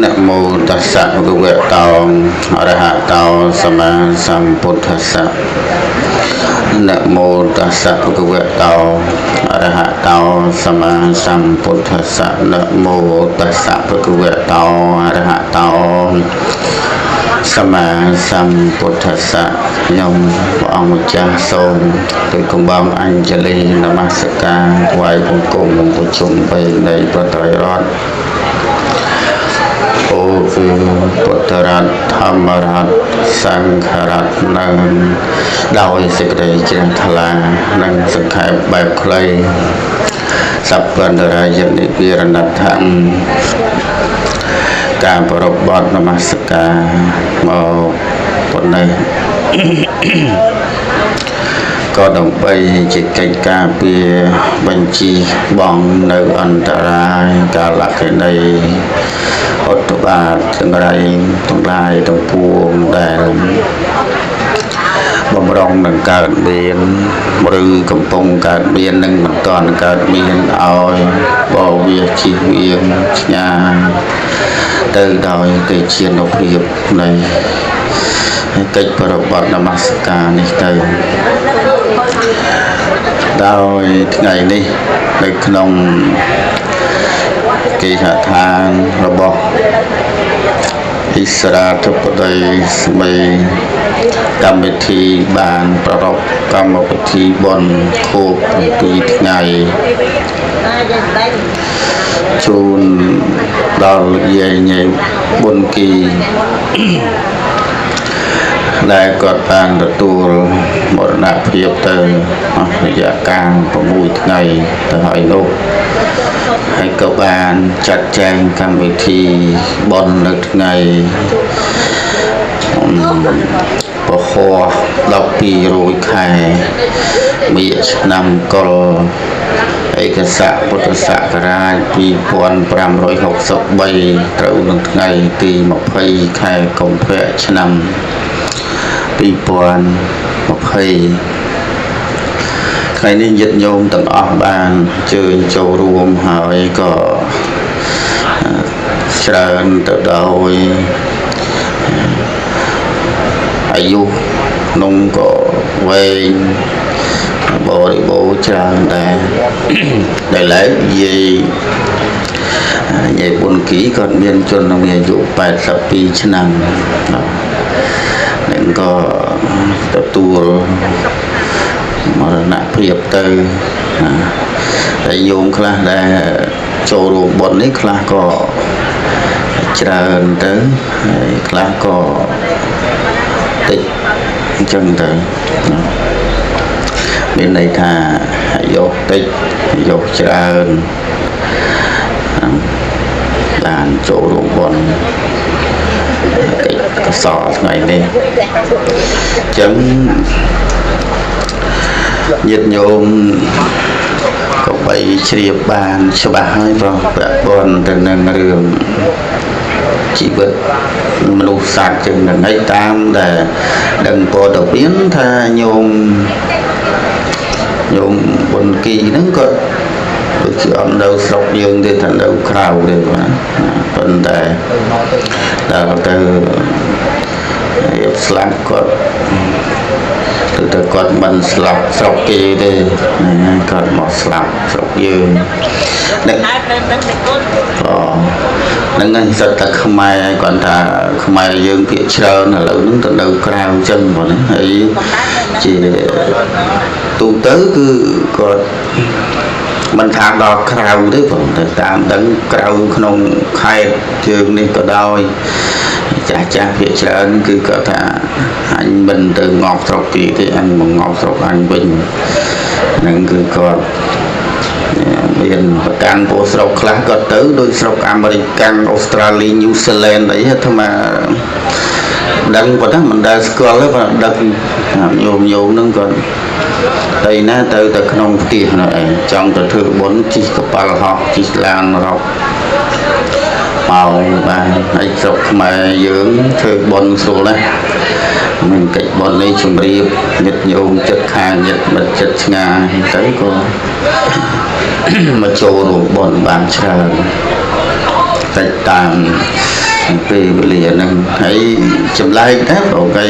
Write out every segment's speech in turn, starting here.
นะโมตัสสะภะคะวะโตอะระหะโตสัมมาสัมพุทธัสสะนะโมตัสสะภะคะวะโตอะระหะโตสัมมาสัมพุทธัสสะนะโมตัสสะภะคะวะโตอะระหะโตสัมមាសម្ពុទ្ធស្សៈខ្ញុំព្រះអង្គម្ចាស់សូមដោយគំបងអញ្ជលីនមស្ការថ្វាយបង្គំប្រជុំបីនៃព្រះត្រៃរតន៍អូគឺពុទ្ធរតន៍ធម្មរតន៍សង្ឃរតន៍និងដោយសេចក្តីជ្រះថ្លានិងសង្ខេបបែបខ្លីសព្វន្តរាយនិវិរណធម្មការប្រពបទនមស្ការមកប៉ុណ្ណេះក៏ដើម្បីជាកិច្ចការពារបញ្ជីបងនៅអន្តរាយកាលកិនីឧត្តបាតទាំងឡាយទាំងពួងដែលបំរុងនឹងកើតមានឬកំពុងកើតមាននឹងមិនទាន់កើតមានឲ្យបវាជិះវៀងឆ្ងាយទៅដោយកិច្ចជានុភាពនៃកិច្ចប្រពបនមស្ការនេះទៅដោយថ្ងៃនេះនៅក្នុងគេហដ្ឋានរបស់អិស្រាធិបតីស្មីកម្មវិធីបានប្រារព្ធកម្មវិធីបុណ្យខួប7ថ្ងៃជូនដល់យាយញ៉ៃប៊ុនគីដែលគាត់បានទទួលមរណភាពទៅអស់រយៈកាល6ថ្ងៃទៅហើយនោះហើយក៏បានចាត់ចែងកម្មវិធីបុណ្យនៅថ្ងៃពហុ12ខែមីនាឆ្នាំកុរឯកស័កពុទ្ធសករាជ2563ត្រូវនឹងថ្ងៃទី20ខែកុម្ភៈឆ្នាំ2020ថ្ងៃនេះញាតិញោមទាំងអស់បានអញ្ជើញចូលរួមហើយក៏ច្រើនទៅដោយអាយុក្នុងក៏វែងបរិបូរច្រើនដែរដែលឡើយយាយប៊ុនគីគាត់មានជនមានអាយុ82ឆ្នាំនឹងក៏ទទួលមរណភាពទៅតែយោមខ្លះដែលចូលរួមបុណ្យនេះខ្លះក៏ច្រើនទៅហើយខ្លះក៏តិចអញ្ចឹងទៅមានន័យថាអាយុតិចអាយុច្រើនបានចូលរួមបុណ្យកិច្ចកុសលថ្ងៃនេះអញ្ចឹងញាតិញោមក៏បីជ្រាបបានច្បាស់ហើយបងពាក់ព័ន្ធទៅនឹងរឿងជីវិតមនុស្សសត្វចឹងហ្នឹងហើយតាមដែលដឹងព័ត៌មានថាញោមប៊ុនគីហ្នឹងគាត់ដូចជាអត់នៅស្រុកយើងទេថានៅក្រៅទេណាប៉ុន្តែដល់ទៅស្លាប់គាត់ទៅគាត់មិនស្លាប់ស្រុកគេទេគាត់មកស្លាប់ស្រុកយើងហ្នឹងហ្នឹងសិតតែខ្មែរគាត់ថាខ្មែរយើងភាគច្រើនឥឡូវហ្នឹងទៅនៅក្រៅអញ្ចឹងបងហើយជាទូទៅគឺគាត់មិនថាដល់ក្រៅទេបងតែតាមដឹងក្រៅក្នុងខេត្តជើងនេះក៏ដោយចាស់ភាគច្រើនគឺគាត់ថាអញមិនទៅងប់ស្រុកគេទេអញមកងប់ស្រុកអញវិញហ្នឹងគឺគាត់មានប្រកាន់ពោស្រុកខ្លះគាត់ទៅដោយស្រុកអាមេរិកអូស្ត្រាលីញូហ្សេឡង់អីថាមកដឹងប៉ុណ្ណាមិនដែលស្គាល់ទេប៉ុន្តែដឹងញោមហ្នឹងគាត់ទៅណាទៅក្នុងផ្ទះនោះឯងចង់ទៅធ្វើបុណ្យជិះកប៉ាល់ហោះជិះឡានរ៉ុបមកបានហើយស្រុកខ្មែរយើងធ្វើបុណ្យស្រួលណាស់មានកិច្ចបុណ្យនេះជំរាបញាតិញោមចិត្តខាងញាតិមិត្តចិត្តឆ្ងាយទៅក៏មកចូលរួមបុណ្យបានច្រើនតែតាម ពេលវេលាហ្នឹងហើយចម្លែកដែរបងថ្ងៃ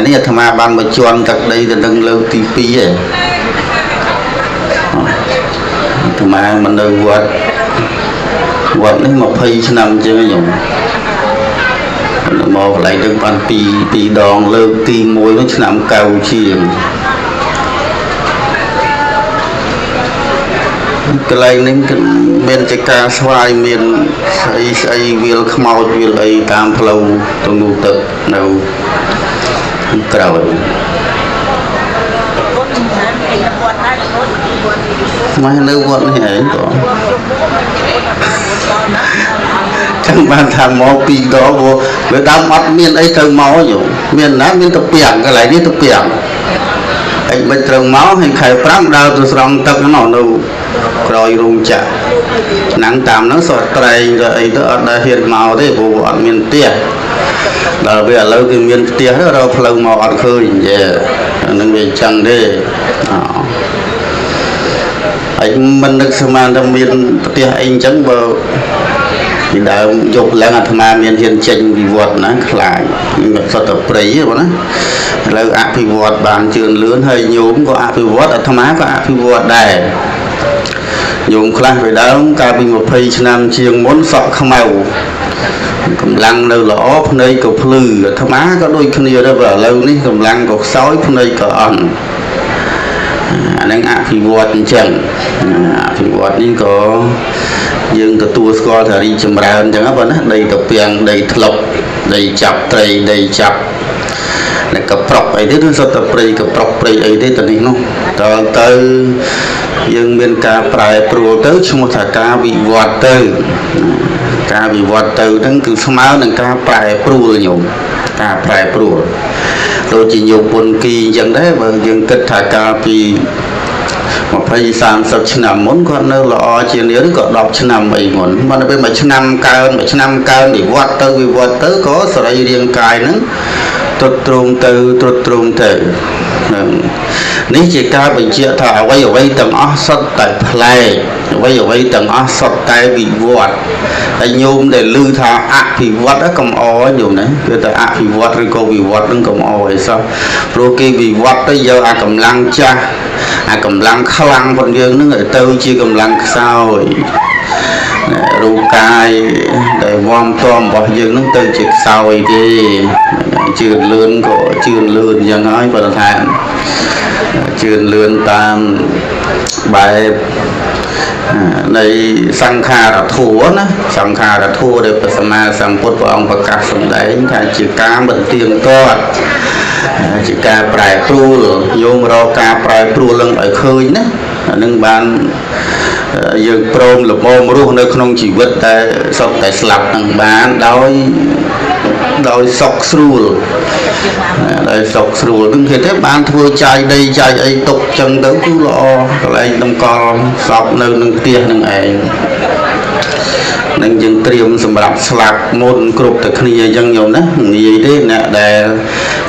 នេះអាត្មាបានមកជន់ទឹកដីទៅនឹងលើកទី2ឯងអាត្មាមកនៅវត្តនេះ20ឆ្នាំជាងខ្ញុំមកកន្លែងនឹងបាន2ដងលើកទី1នោះឆ្នាំ9ជាងកន្លែងនេះមានចការស្វាយមានស្អីវាលខ្មោចវាលអីតាមផ្លូវទៅនោះទឹកនៅក្រោយមកនៅវត្តនេះឯងបងចឹងបានថាមក2ដងវាដើមអត់មានអីទៅមកយោមានណាមានទៅពាំងកន្លែងនេះទៅពាំងអីមិនត្រូវមកហើយខែ5ដើរទៅស្រង់ទឹកនោះនៅក្រោយរោងចក្រឆ្នាំតាមនោះសតត្រែងទៅអីទៅអត់ដែលហ៊ានមកទេព្រោះអត់មានផ្ទះដល់ពេលឥឡូវគឺមានផ្ទះទៅរកផ្លូវមកអត់ឃើញយេនឹងវាចឹងទេហើយមិននឹកស្មានថាមានផ្ទះអីចឹងបើពីដើមយកឡើងអាត្មាមានហ៊ានចេញពីវត្តណាខ្លាចសតព្រៃហ្នឹងណាឥឡូវអភិវឌ្ឍបានជឿនលឿនហើយញោមក៏អភិវឌ្ឍអាត្មាក៏អភិវឌ្ឍដែរញោមខ្លះពីដើមកាលពី20ឆ្នាំជាងមុនសក់ខ្មៅកម្លាំងនៅល្អភ្នែកក៏ភ្លឺអាត្មាក៏ដូចគ្នាដែរបើឥឡូវនេះកម្លាំងក៏ខ្សោយភ្នែកក៏អន់អានឹងអភិវឌ្ឍអញ្ចឹងអភិវឌ្ឍនេះក៏យើងទទួលស្គាល់ថារីចម្រើនអញ្ចឹងប៉ុណ្ណាដីតពាំងដីធ្លុកដីចាប់ត្រីដីចាប់តែកប្រុកអីទេគឺសុទ្ធតែព្រៃកប្រុកព្រៃអីទេទៅនេះនោះទៅយើងមានការប្រែប្រួលទៅឈ្មោះថាការវិវត្តទៅការវិវត្តទៅហ្នឹងគឺស្មើនឹងការប្រែប្រួលញោមការប្រែប្រួលដូចជាញោមពុនគីអញ្ចឹងដែរបើយើងគិតថាកាលពី20-30ឆ្នាំមុនគាត់នៅល្អជាងនេះឬក៏10ឆ្នាំអីមុនមកពេលមួយឆ្នាំកើនវិវត្តទៅក៏សរីរាង្គកាយហ្នឹងទ្រុឌទ្រោមទៅហ្នឹងនេះជាការបញ្ជាក់ថាអ្វីទាំងអស់សុទ្ធតែប្លែកអ្វីទាំងអស់សុទ្ធតែវិវត្តហើយញោមដែលឮថាអភិវឌ្ឍកុំអញោមណាគឺតែអភិវឌ្ឍឬក៏វិវត្តនឹងកុំអអីសោះព្រោះគេវិវត្តទៅយកអាកម្លាំងចាស់អាកម្លាំងខ្លាំងរបស់យើងនឹងឲ្យទៅជាកម្លាំងខ្សោយរូបកាយដែលវំទំរបស់យើងនឹងទៅជាខ្សោយទេជឿនលឿនក៏ជឿនលឿនយ៉ាងហើយបើថាជឿនលឿនតាមបែបនៃសង្ខារធัวណាសង្ខារធัวដែលព្រះសម្មាសម្ពុទ្ធព្រះអង្គប្រកាសសម្ដែងថាជាការមិនទៀងទាត់ជាការប្រែប្រួលយោមរកការប្រែប្រួលឡើងឲ្យឃើញណាអានឹងបានយើងព្រមលំមរស់នៅក្នុងជីវិតតែសុទ្ធតែស្លាប់នឹងបានដោយសុខស្រួលនឹងគេទេបានធ្វើចាយដីចាយអីទុកចឹងទៅគឺល្អកន្លែងតម្កល់សពនៅនឹងផ្ទះនឹងឯងនឹងយើងត្រៀមសម្រាប់ស្លាប់មុនគ្រប់តែគ្នាអញ្ចឹងញោមណានិយាយទេអ្នកដែល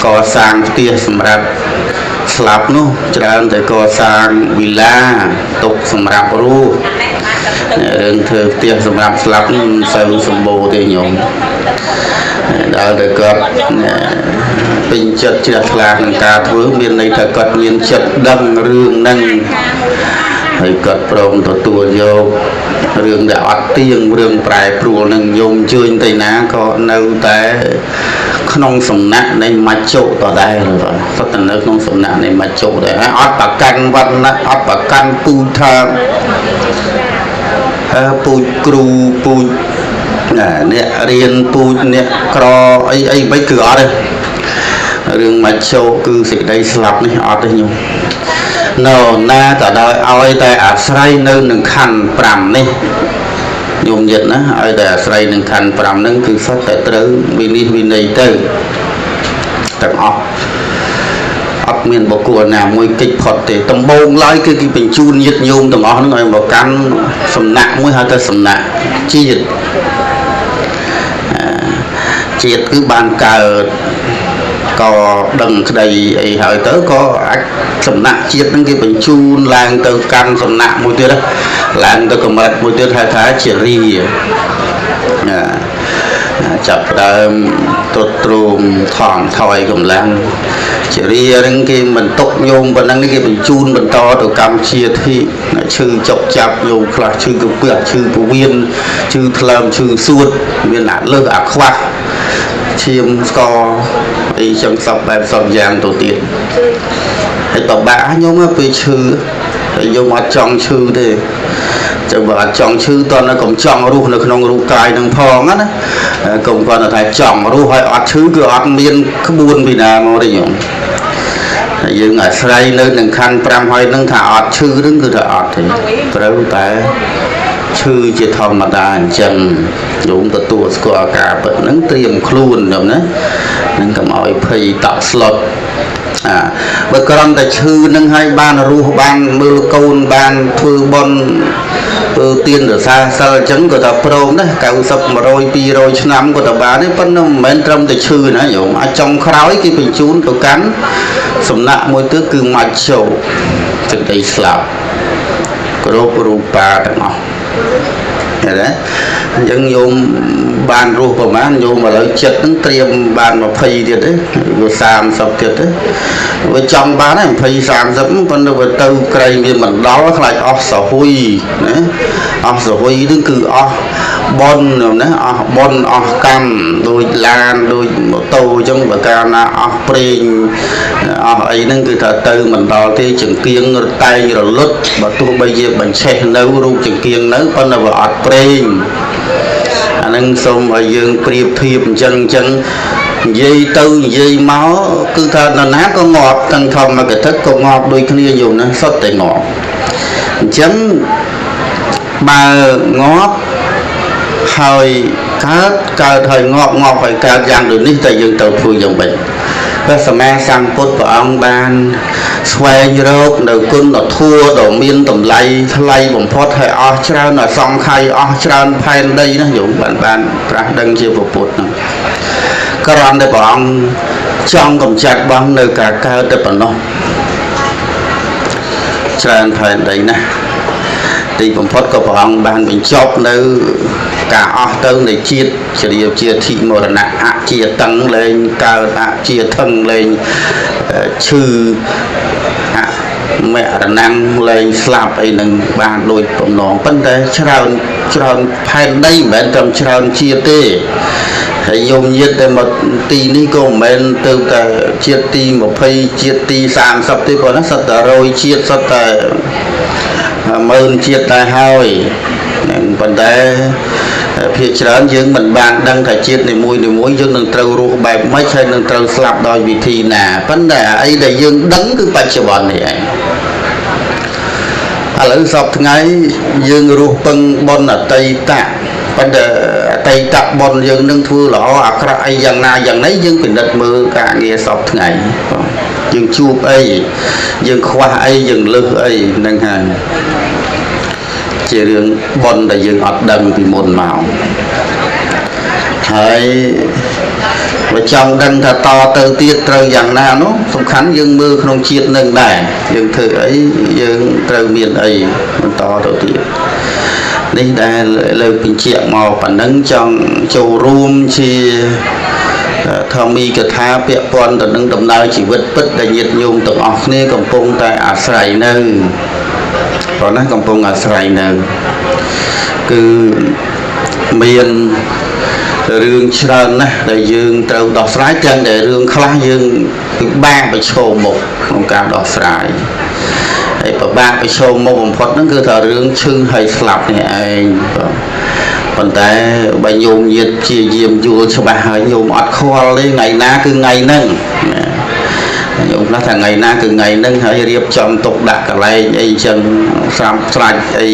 កសាងផ្ទះសម្រាប់ស្លាប់នោះច្រើនតែកសាងវិឡាទុកសម្រាប់រស់រឿងធ្វើផ្ទះសម្រាប់ស្លាប់នេះមិនសូវសម្បូរទេញោមដល់តែគាត់ពេញចិត្តជ្រះថ្លាក្នុងការធ្វើមានន័យថាគាត់មានចិត្តដឹងរឿងហ្នឹងហើយគាត់ព្រមទទួលយករឿងដែលអត់ទៀងរឿងប្រែប្រួលនឹងញោមជឿញទៅណាក៏នៅតែក្នុងសំណាក់នៃមច្ចុតដែរបាទសុទ្ធតែនៅក្នុងសំណាក់នៃមច្ចុដែរអត់ប្រកាន់វណ្ណៈអត់ប្រកាន់ពូជថាពូជគ្រូពូជអ្នករៀនពូជអ្នកក្រអីមិនគឺអត់ទេរឿងមច្ចុគឺសេចក្តីស្លាប់នេះអត់ទេញោមនៅណាក៏ដោយឲ្យតែអាស្រ័យនៅនឹងខណ្ឌ5នេះញោមយិតណាឲ្យតែអាស្រ័យនឹងខណ្ឌ5ហ្នឹងគឺសុទ្ធតែត្រូវវិនិច្ឆ័យវិន័យទៅទាំងអស់អត់មានបុគ្គលណាមួយកិច្ចផុតទេដំបូងឡើយគឺគេបញ្ជូនញាតិញោមទាំងអស់ហ្នឹងឲ្យមកកាន់សំណាក់មួយហៅថាសំណាក់ជាតិគឺបានកើតក៏ដឹងក្តីអីហើយទៅក៏អាចសំណាក់ជាតិហ្នឹងគេបញ្ជូនឡើងទៅកាន់សំណាក់មួយទៀត ឡើងទៅកម្រិតមួយទៀតហៅថាជារា ចាប់ដើមទត់ទ្រូមថងថយកម្លាំងជារៀងគេមិនຕົកញោមប៉ុណ្ណឹងគេបញ្ជូនបន្តទៅកម្ពុជាធីឈឺចុកចាប់ញោមខ្លះឈឺកាពះឈឺពវៀនឈឺថ្លើមឈឺសួតមានអាលើសអាខ្វះឈាមស្ករអីចឹងសពបែបសពយ៉ាងទៅទៀតហើយបបាក់ញោមពេលឈឺហើយញោមអត់ចង់ឈឺទេចឹងបើអត់ចង់ឈឺតើកុំចង់រស់នៅក្នុងរូបកាយនឹងផងណាកុំគាត់ថាចង់រស់ហើយអត់ឈឺគឺអត់មានក្បួនពីណាមកទេញោមហើយយើងអាស្រ័យនៅនឹងខណ្ឌ5ហើយនឹងថាអត់ឈឺនឹងគឺថាអត់ទេត្រូវតែឈឺជាធម្មតាអញ្ចឹងញោមទទួលស្គាល់ការពិតហ្នឹងត្រៀមខ្លួនញោមណានឹងកុំឲ្យភ័យតក់ស្លុតបើគ្រាន់តែឈឺនឹងហើយបានរស់បានមើលកូនបានធ្វើបុណ្យធ្វើទានរសាសិលអញ្ចឹងក៏ថាព្រមដែរ90 100 200ឆ្នាំក៏ថាបានទេប៉ុន្តែមិនមែនត្រឹមតែឈឺណាញោមអាចចុងក្រោយគេបញ្ជូនទៅកាន់សំណាក់មួយទៀតគឺមកជោទឹកដីស្លាប់គ្រប់រូបាទាំងអស់ឃើញទេអញ្ចឹងញោមបានរស់ប្រហែលញោមឥឡូវចិត្តហ្នឹងត្រៀមបាន20ទៀតទេវា30ទៀតទេវាចង់បានហើយ20 30ប៉ុន្តែវាទៅក្រៃវាមិនដល់ខ្លាចអស់សហុយណាអស់សហុយហ្នឹងគឺអស់បុណ្យណាអស់បុណ្យអស់កម្មដូចឡានដូចម៉ូតូអញ្ចឹងបើកាលណាអស់ប្រេងអស់អីហ្នឹងគឺថាទៅមិនដល់ទេចង្គៀងតែងរលត់បើទោះបីជាបញ្ឆេះនៅរូបចង្គៀងនៅប៉ុន្តែវាអត់ប្រេងអាហ្នឹងសូមឲ្យយើងប្រៀបធៀបអញ្ចឹងនិយាយទៅនិយាយមកគឺថានរណាក៏ងាប់ទាំងធម្មកថាក៏ងាប់ដូចគ្នាយល់ណាសុទ្ធតែងាប់អញ្ចឹងបើងាប់ហើយកើតហើយងាប់ហើយកើតយ៉ាងដូចនេះតែយើងទៅធ្វើយ៉ាងម៉េចព្រះសម្មាសម្ពុទ្ធព្រះអង្គបានស្វែងរកនៅគុណធម៌ដ៏មានតម្លៃថ្លៃបំផុតហើយអស់ច្រើនអសង្ខ័យអស់ច្រើនផែនដីណាយល់បានត្រាស់ដឹងជាពុទ្ធហ្នឹងគ្រាន់តែព្រះអង្គចង់កម្ចាត់បងនៅការកើតតែប៉ុណ្ណោះច្រើនផែនដីណាទីបំផុតក៏ព្រះអង្គបានបញ្ចប់នៅការអស់ទៅនៃជាតិជ្រាបជាធិមរណៈអជាតឹងលែងកើតអជាថឹងលែងឈឺមរណងលែងស្លាប់អីនឹងបានដូចបំណងប៉ុន្តែច្រើនផែនដីមិនមែនត្រឹមច្រើនជាតិទេហើយយមញាតតែមកទីនេះក៏មិនមែនទៅតែជាតិទី20ជាតិទី30ទេប៉ុណ្ណាសិតតែ100ជាតិសិតតែ10000ជាតិតែហើយប៉ុន្តែភាគច្រើនយើងមិនបានដឹងថាជាតិនីមួយយើងនឹងត្រូវរស់បែបម៉េចហើយនឹងត្រូវស្លាប់ដោយវិធីណាប៉ុន្តែអីដែលយើងដឹងគឺបច្ចុប្បន្ននេះឯងឥឡូវសពថ្ងៃយើងរស់ពឹងបុណ្យអតីតប៉ុន្តែអតីតបុណ្យយើងនឹងធ្វើល្អអាក្រក់អីយ៉ាងណាយ៉ាងណីយើងពិនិត្យមើលការងារសពថ្ងៃយើងជួបអីយើងខ្វះអីយើងលើសអីហ្នឹងហើយជារឿងបុណ្យដែលយើងអត់ដឹងពីមុនមកហើយបើចង់ដឹងថាតទៅទៀតត្រូវយ៉ាងណានោះសំខាន់យើងមើលក្នុងជាតិនឹងដែរយើងធ្វើអីយើងត្រូវមានអីបន្តទៅទៀតនេះដែលលើកបញ្ជាក់មកប៉ុណ្ណឹងចង់ចូលរួមជាធម្មីកថាពាក់ព័ន្ធទៅនឹងដំណើរជីវិតពិតដែលញាតិញោមទាំងអស់គ្នាកំពុងតែអាស្រ័យនៅព្រោះណាកំពុងអាស្រ័យនៅគឺមានរឿងច្រើនណាស់ដែលយើងត្រូវដោះស្រាយទាំងដែលរឿងខ្លះយើងពិបាកប្រឈមមុខក្នុងការដោះស្រាយហើយពិបាកប្រឈមមុខបំផុតហ្នឹងគឺថារឿងឈឺហើយស្លាប់នេះឯងប៉ុន្តែបើញោមញាតជាយាមយល់ច្បាស់ហើយញោមអត់ខ្វល់ទេថ្ងៃណាគឺថ្ងៃហ្នឹងញោមខ្លះថាថ្ងៃណាគឺថ្ងៃហ្នឹងហើយរៀបចំទុកដាក់កន្លែងអីចឹងស្រាប់ស្រាច់អី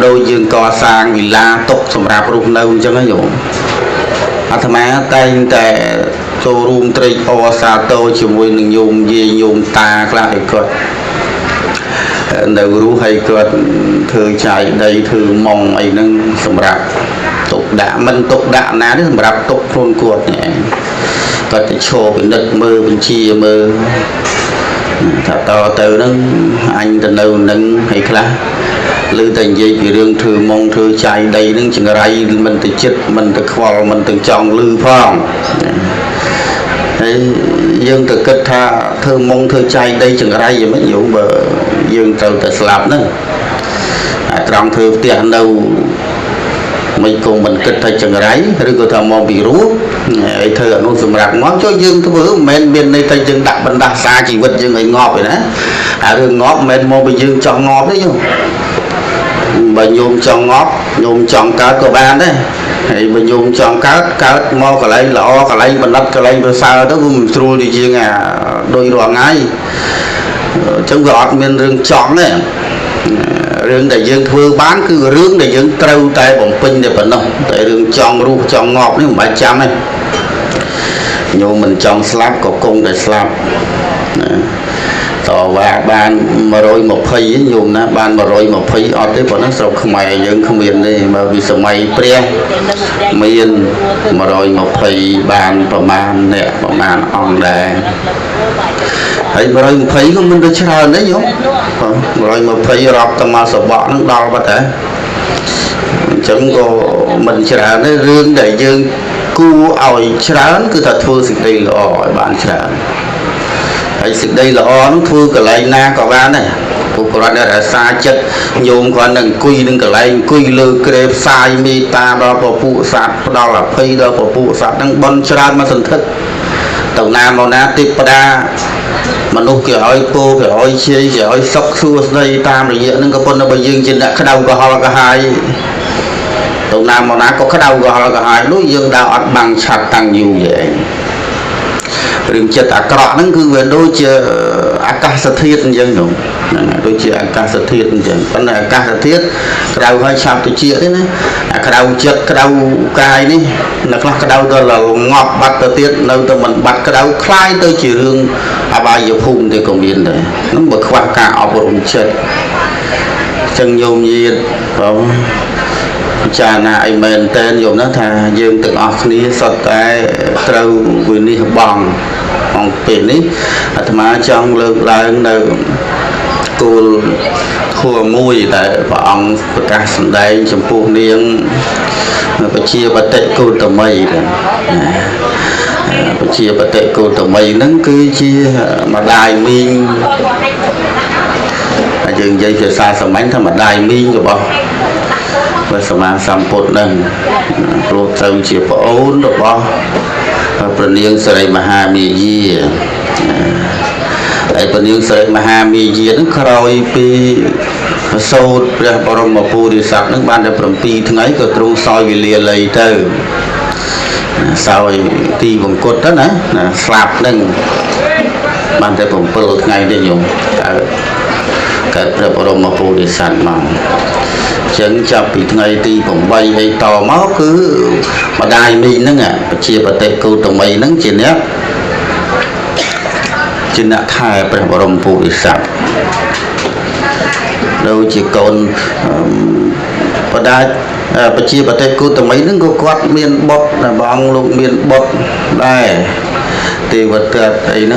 ដូចយើងកសាងវិឡាទុកសម្រាប់រស់នៅអញ្ចឹងញោមអាត្មាតែងតែចូលរួមត្រេកអរសាទរជាមួយនឹងញោមយាយញោមតាខ្លះឲ្យគាត់នៅរស់ឲ្យគាត់ធ្វើចាយដីធ្វើម៉ងអីហ្នឹងសម្រាប់ទុកដាក់មិនទុកដាក់ណាទេសម្រាប់ទុកខ្លួនគាត់នេះគាត់ទៅឈរពិនិត្យមើលបញ្ជាមើលថាតទៅហ្នឹងអញទៅនៅនឹងឲ្យខ្លះ lư tình dây bị rương thư mong thư chạy đầy nâng chừng ray mình tự chết mình tự khoal mình tự chọn lư phong dương tự kết tha thư mong thư chạy đây chừng ray gì mấy dụ mà dương tự tự slap nữa trong thư tiền đâu mình cùng mình kết thay chừng ray rồi có thằng mong bị rú thơ ở nông sầm rạc ngót cho dương thứ bữa men bên đây tay chân đặt bên đa xa chỉ vật dương người ngọt vậy đó rồi ngót men mong bị dương cho ngọt đấy chứ bà nhôm cho ngót nhôm chọn cá của ban đấy thì bà nhôm chọn cá mò cả lấy lọ cả lấy mình lắp cả lấy bữa sau đó mình trôi đi riêng đôi đỏ ngay trong gọt miền rừng chọn đấy rừng để dương thưa bán cứ rừng để dương trâu tay bổng pin để bẩn không tại rừng chọn ru chọn ngọt đấy 300 này nhôm mình chọn slab có cung để slab tỏ và ban mà rồi một phay nhôm na ban mà rồi một phay ở đây bọn nó sọc không mày dân không miền đây mà vì sao mày pre miền mà rồi một phay banประมาณ nè ประมาณ on đề hay mà rồi một phay không mình được chơi đấy nhóc rồi một phay rọc tầm mà sọc bọ nó đau bắt đấy chẳng có mình chơi đấy riêng để dương cu ỏi chơi cứ thật thua sự đây là ỏi bạn chơi ấy sự đây là nó thưa cả lại na có ban này của con đã xa chất nhôm con đừng quy đừng cả lại quy lư kề sai mi ta đó của phụ sát đó là phi đó của phụ sát đang bon tràn mà thần thức tàu nam màu na tip đa mà nó kiểu ơi cô kiểu ơi chia kiểu ơi sốc xua đây tam rồi vậy nên có con nó bây giờ trên đã cái đầu của họ là cả hai tàu nam màu na có cái đầu của họ là cả hai đối dương đạo bằng chặt tăng nhiều vậy rừng chết à cọ nó cứ về đôi chia akasa thiết dân nhung đôi chia akasa thiết dân còn là akasa thiết cái đầu hơi sạp tôi chia thế này cái đầu chết cái đầu cài đi là cái đầu đó là ngọt bắt tới tiết đâu tụi mình bắt cái đầu khai tới chỉ hương bao giờ phun thì còn biến đấy nó bật khoa cả ở vùng chết chân nhung gì không cha na ai men tên dùng nó thà dương tự óc ní sọt cái trâu vì ní bằng bằng tiền ní mà trong lực lại nơi cô thua mùi tại bọn cả sân đây trong phố niên và chia bát tệ cô tờ mây chia bát tệ cô tờ mây nó cứ chia mà đài minh dừng dây phía xa sầm bánh thằng mà đài minh rồi bao và sầm mang sầm bột nâng rồi tàu chỉ có ổn được bao và niên sợi mà hà mì gì tại niên sợi mà hà mì gì nó khơi pi sâu ra bao mà phu đi sạc nó ban được phần pi thứ ấy có trâu soi vì lìa lầy từ soi ti vùng cột đó nè slap nâng ban được phần pơ ngày để dùng cái bao mà phu đi sạc mà chẳng chập bị ngày ti cũng bay hay tò máu cứ mà đai mi nó ngà chia bát tệ câu tầm mây nó chỉ nhé chỉ đã thay phải bảo đảm phụ sạch đâu chỉ còn và đai chia bát tệ câu tầm mây nó có quát miền bọt là bong lục miền bọt đây thì vật ấy nó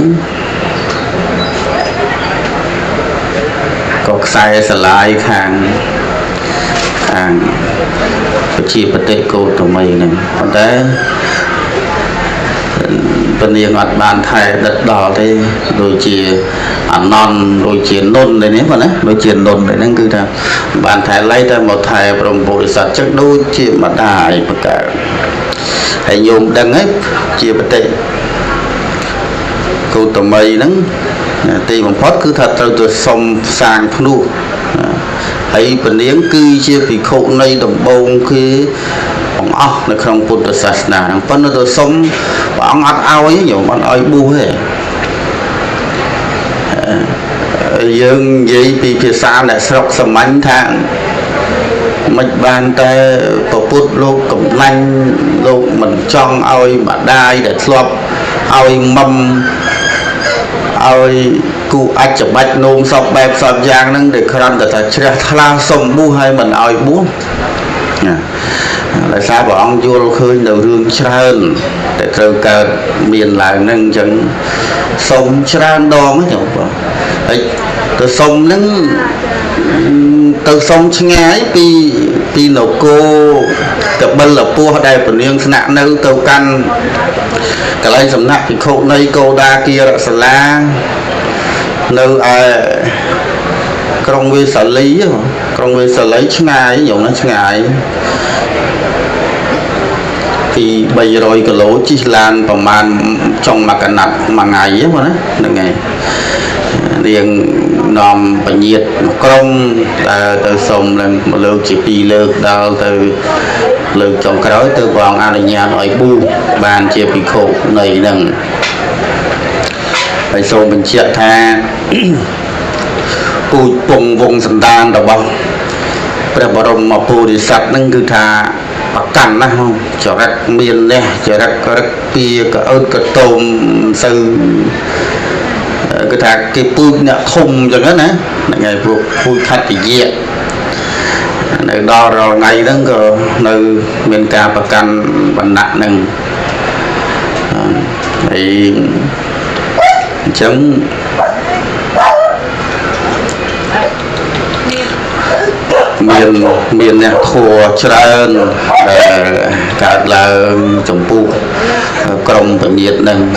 có sai sờ lại hàng chia bát tệ câu tầm mây này còn đấy bên này ngọt bàn thay đất đỏ thì đôi chia non đôi chia nôn này nếu mà đấy đôi chia nôn này nó cứ là bàn thay lấy ra một thay from bộ sản chất đôi chia mà đài mà cả hãy nhôm đăng ấy chia bát tệ câu tầm mây nó thì bằng phát cứ thật rồi từ sông sang phu ấy bên này cứ chia bị khổ này đồng bông khi ông ốc nó không phun được sạch nào nó phân nó từ sông và ông ăn ao ấy nhiều bạn ơi bu hết dương gì bị phía sau lại sọc sầm ánh thang mạch bàn tay có phút lúc cũng lanh lúc mình trong ơi mà đai để lọp ơi mâm ơi cụ ách chụp bạch nôm sọc bẹp sọc giang nâng để khăn để thật la sông bu hay mình ơi bú là sao bọn ông vô khơi đầu rương trơn để trâu cờ miền lại nâng chẳng sông tràn đo mới nhổ vào ấy từ sông nâng từ sông ngay pi nổ cô tập bên là pua đây của niên nặng nơi tàu căn cả lấy sầm nặng thì khâu này câu đa kia là sả la nơi công viên xử lý ngay dùng nó ngay thì bây giờ rồi cái lỗ chỉ lanประมาณ trong mà cả nặng mà ngày á mà đó ngày riêng nòm và nhiệt công từ sông lên một lượng chỉ pi lượng đào từ lượng trong cái đó từ vòng anh nhà hỏi bu bàn chia bị khổ này nằng phải sông mình chia tha bùi bùng vùng sầm đan đầu bông bây giờ rồng mà bùi thì sạch nâng cứ thà bạc cằn đó không cho rắc miên đây cho rắc pia cả ớt cả tôm sư cái thà cái bùi nè thùng cho nó nè ngày bùi khách thì dễ nơi đo rồi ngày đó rồi nơi miền ca bạc cằn bận nặng nừng thì chấm miền này thua trơn cả là trồng pu công và nhiệt nâng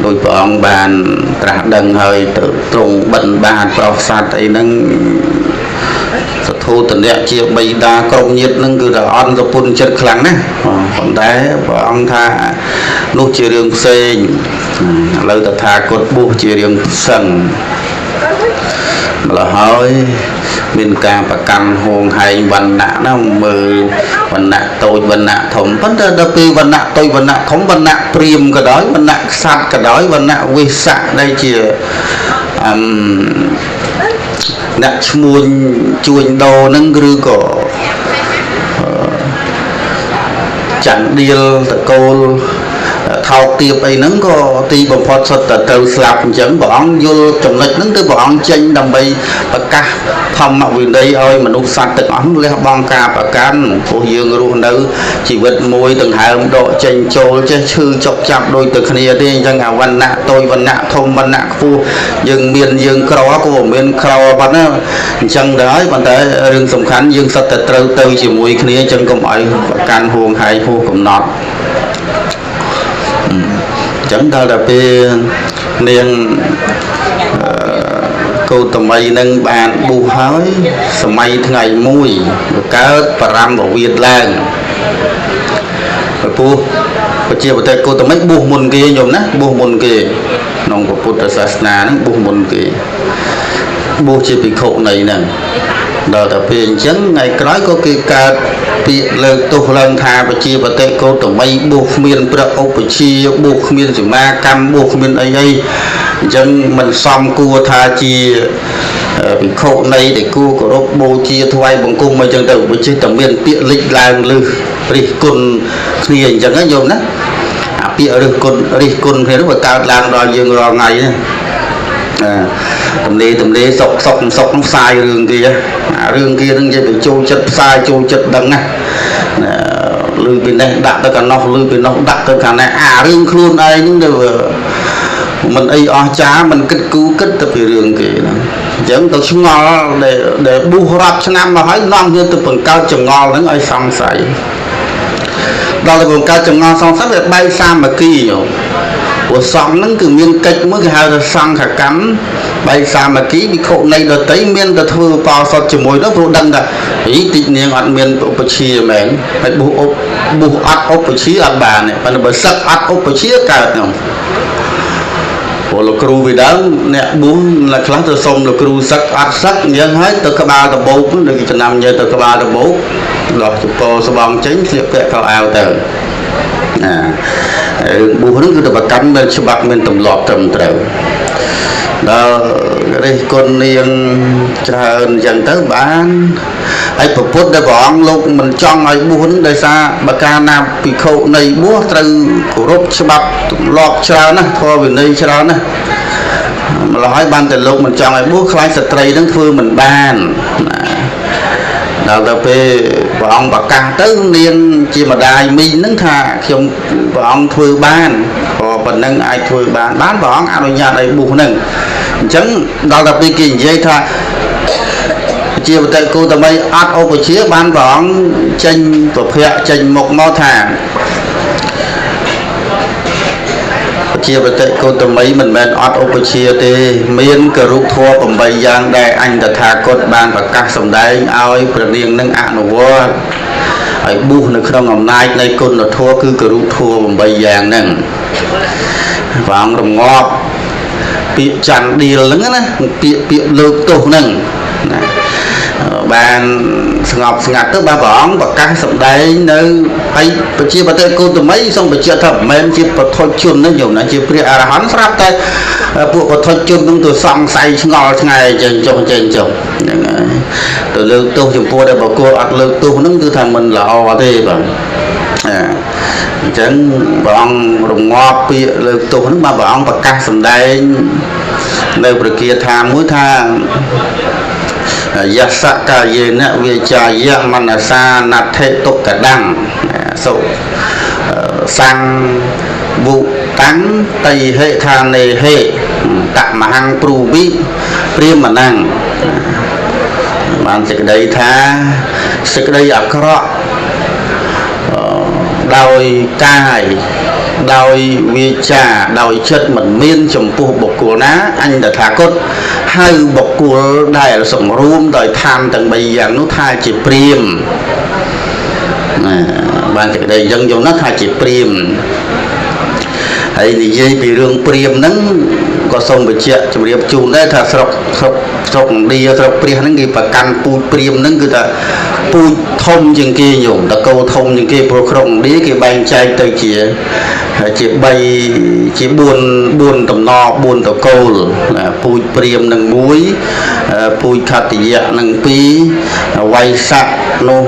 đôi bọn bàn trả đằng hơi tự trùng bận bàn pro sát ấy nâng thu tình đẹp chia bay đa công nhiệt nâng cứ là on rồi pun chất kháng đấy còn đấy và ông tha lúc chia đường xên lâu tập tha cột bu chia đường sần là hỏi bên ca và căn hồn hay văn nạ nó mờ văn nạ tôi văn nạ thống vấn đề đặc biệt văn nạ tôi văn nạ thống văn nạ prim cái đó văn nạ sát cái đó văn nạ vi sạ đây chỉ nạ muôn chuồn đồ nâng gư cổ chẳng điêu cô thao tiệp ấy nâng có ti bằng phật sật từ slap chẳng bọn vô trong lịch nâng tới bọn tranh đầm bay và ca phòng mạo viên đây ơi mà nút sạch từng ống lấy bong ca và can phố dương luôn đâu chỉ vật môi từng hai ông độ tranh trôi chứ chư chọc chạp đôi từ kia đi chẳng à văn nạ tôi văn nạ thông văn nạ phu dương miền dương khó của miền khó văn á chẳng đấy bạn thấy rừng sông khánh dương sật từ chỉ mùi kia chân công ấy và can huồng hai phu cũng nọt chẳng ta là về niên cô tầm mây nâng bàn bù hói sầm mây ngày mùi cá param bảo Việt Nam bù chia vào tay cô tầm mấy bù môn kia nhom nè bù môn kia nông của Phật giáo nó bù môn kia bù chia bị khổ này nè đó là về chẳng ngày nói có cái ca bị lời tu lần thà và chia và tệ cô tổng bay buộc miền bờ ốc và chia buộc miền chỉ ma cam buộc miền ấy chẳng mình xong cua tha chia bị khổ này để cua của nó bố chia thoai bằng cung mà chẳng đầu với chia tổng miền tiện lịch làm lư đi côn liền chẳng có dùng đó bịa được côn đi côn thì nó phải cao làm rồi dừng rồi ngày tầm lê sọc nó sai rương kia đừng chỉ phải trôi chất sai trôi chất đằng này lư bên đây đặt tới cả nó lư bên nó đặt tới cả này rương luôn đây những điều mình ấy chá mình kết cứu kết tập về rương kia chẳng tôi xuống ngò để bu rạp cho năm mà hỏi non như từ phần cao chừng ngò đến ai xong sảy đó là phần cao chừng ngò xong sắp được bay xa mà kỳ rồi của xong nó cứ miên cách mới cái hai sang cả cắn bay xa mà ký bị khổ này là tới miên là thưa vào sao chỉ mùi nó vô đăng là ý tịnh niên ăn miên bộ chi mến phải bu ắt ốp chi ăn bà này và nó bởi sắc ắt ốp chi cả nhau của là kêu vì đó nè bố là kháng từ sông là kêu sắc nhân hết từ các ba từ bố cũng được cho năm giờ từ các ba từ bố rồi chúng cô sẽ bằng chính sẽ kẹt vào ao từ bố nó cứ được cắm lên cho bác mình tầm lọt tầm trời đó đây con niên chờ dần tới bán ấy phục vụ để bọn lúc mình cho ngày muốn đây xa bà ca nam bị khổ này búa từ của rốt cho bác lọt cho nó thôi vì đây cho nó mà nói ban từ lúc mình cho ngày búa khai sạch trầy đến phương mình ban đó là về bọn bà ca tới niên chỉ mà đài mi nâng thà khi ông bọn thuê ban họ vẫn nâng ai thuê bán bọn ăn ở nhà đây bù nâng chẳng đó là vì kỳ dây tha ជាបតិគូដើម្បីអត់ឧបជាបានព្រះអង្គចេញប្រភពចេញមុខមកថាជាបតិគូតមីមិនមែនអត់ឧបជាទេមានគរុធម៌8យ៉ាងដែលអញតថាគតបានប្រកាសសម្ដែងឲ្យព្រះនាងនឹងអនុវត្តឲ្យបុះនៅក្នុងអំណាចនៃគុណធម៌គឺគរុធម៌8យ៉ាងហ្នឹងព្រះអង្គរងាប់ពាក្យច័ន្ទឌៀលហ្នឹងណាពាក្យលើកទោសហ្នឹងណាបានស្ងប់ស្ងាត់ទៅបាទព្រះអង្គប្រកាសសម្ដែងនៅហើយប្រជាបតិគូតមីសូមបញ្ជាក់ថាមិនមែនជាបឋមជនទេញោមណាជាព្រះអរហន្តស្រាប់តែពួកបឋមជននឹងទៅសង្ស័យឆ្ងល់ឆ្ងាយចេញចុះហ្នឹងហើយទៅលើកទោសចំពោះដែលបកគោអត់លើកទោសហ្នឹងគឺថាមិនល្អទេបាទអញ្ចឹងព្រះអង្គរងាប់ពាក្យលើកទោសហ្នឹងបាទព្រះអង្គប្រកាសសម្ដែងនៅព្រះគាថាមួយថាយសកាយេនវិចាយមនសាណដ្ឋិទុក្កដੰសុសង្វុតាំងតៃហេថានេហេតមហੰព្រូវិព្រាមណੰបានសេចក្តីថាសេចក្តីអាក្រក់ដោយកាយដោយវាចាដោយចិត្តមិនមានចំពោះបុគ្គលណាអញតថាគតហៅបុគ្គលដែលសម្រួមដោយឋានទាំង3យ៉ាងនោះថាជាព្រាហ្មណ៍បានសេចក្តីយ៉ាងយល់ណាថាជាព្រាហ្មណ៍ហើយនិយាយពីរឿងព្រាហ្មណ៍ហ្នឹងក៏សូមបញ្ជាក់ជម្រាបជូនដែរថាស្រុកឥណ្ឌាស្រុកព្រះហ្នឹងគេប្រកាន់ពូជព្រាហ្មណ៍ហ្នឹងគឺថាពូជធំជាងគេញោមតកូលធំជាងគេព្រោះក្រុងឥណ្ឌាគេបែងចែកទៅជា4តំណ4តកូលពូជព្រាហ្មណ៍នឹង1ពូជខត្តយៈនឹង2វៃស័កនោះ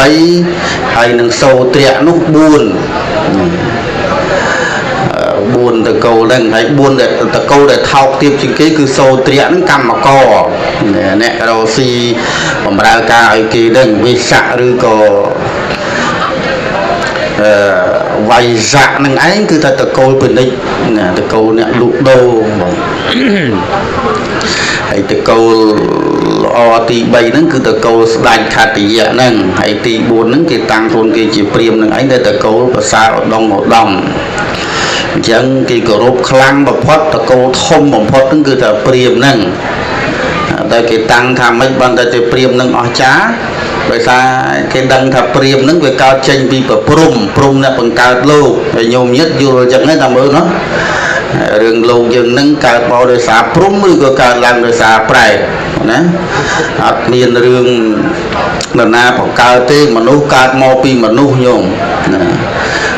3ហើយនឹងសូត្រៈនោះ4តកូលហ្នឹងហើយ4តកូលដែលថោកទាបជាងគេគឺសូត្រៈហ្នឹងកម្មករអ្នករស់ស៊ីបម្រើការឲ្យគេហ្នឹងវិស័កឬក៏វៃស័កនឹងឯងគឺថាតកូលពាណិជ្ជតកូលអ្នកលក់ដូរបងហើយតកូលល្អទី3ហ្នឹងគឺតកូលស្ដេចខត្តយៈហ្នឹងហើយទី4ហ្នឹងគេតាំងខ្លួនគេជាព្រាហ្មណ៍នឹងឯងតែតកូលប្រសើរឧត្តមអញ្ចឹងគេគោរពខ្លាំងបំផុតតកូលធំបំផុតហ្នឹងគឺថាព្រាហ្មណ៍ហ្នឹងតែគេតាំងថាម៉េចបានតែជាព្រាហ្មណ៍ហ្នឹងអស្ចារ្យដោយសារគេដឹងថាព្រាហ្មណ៍ហ្នឹងវាកើតចេញពីប្រព្រំអ្នកបង្កើតលោកហើយញោមញាតិយល់អញ្ចឹងហ្នឹងតាមមើលណារឿងលោកយើងហ្នឹងកើតមកដោយសារព្រំឬក៏កើតឡើងដោយសារប្រែតណាអត់មានរឿងនរណាបង្កើតទេមនុស្សកើតមកពីមនុស្សញោមណា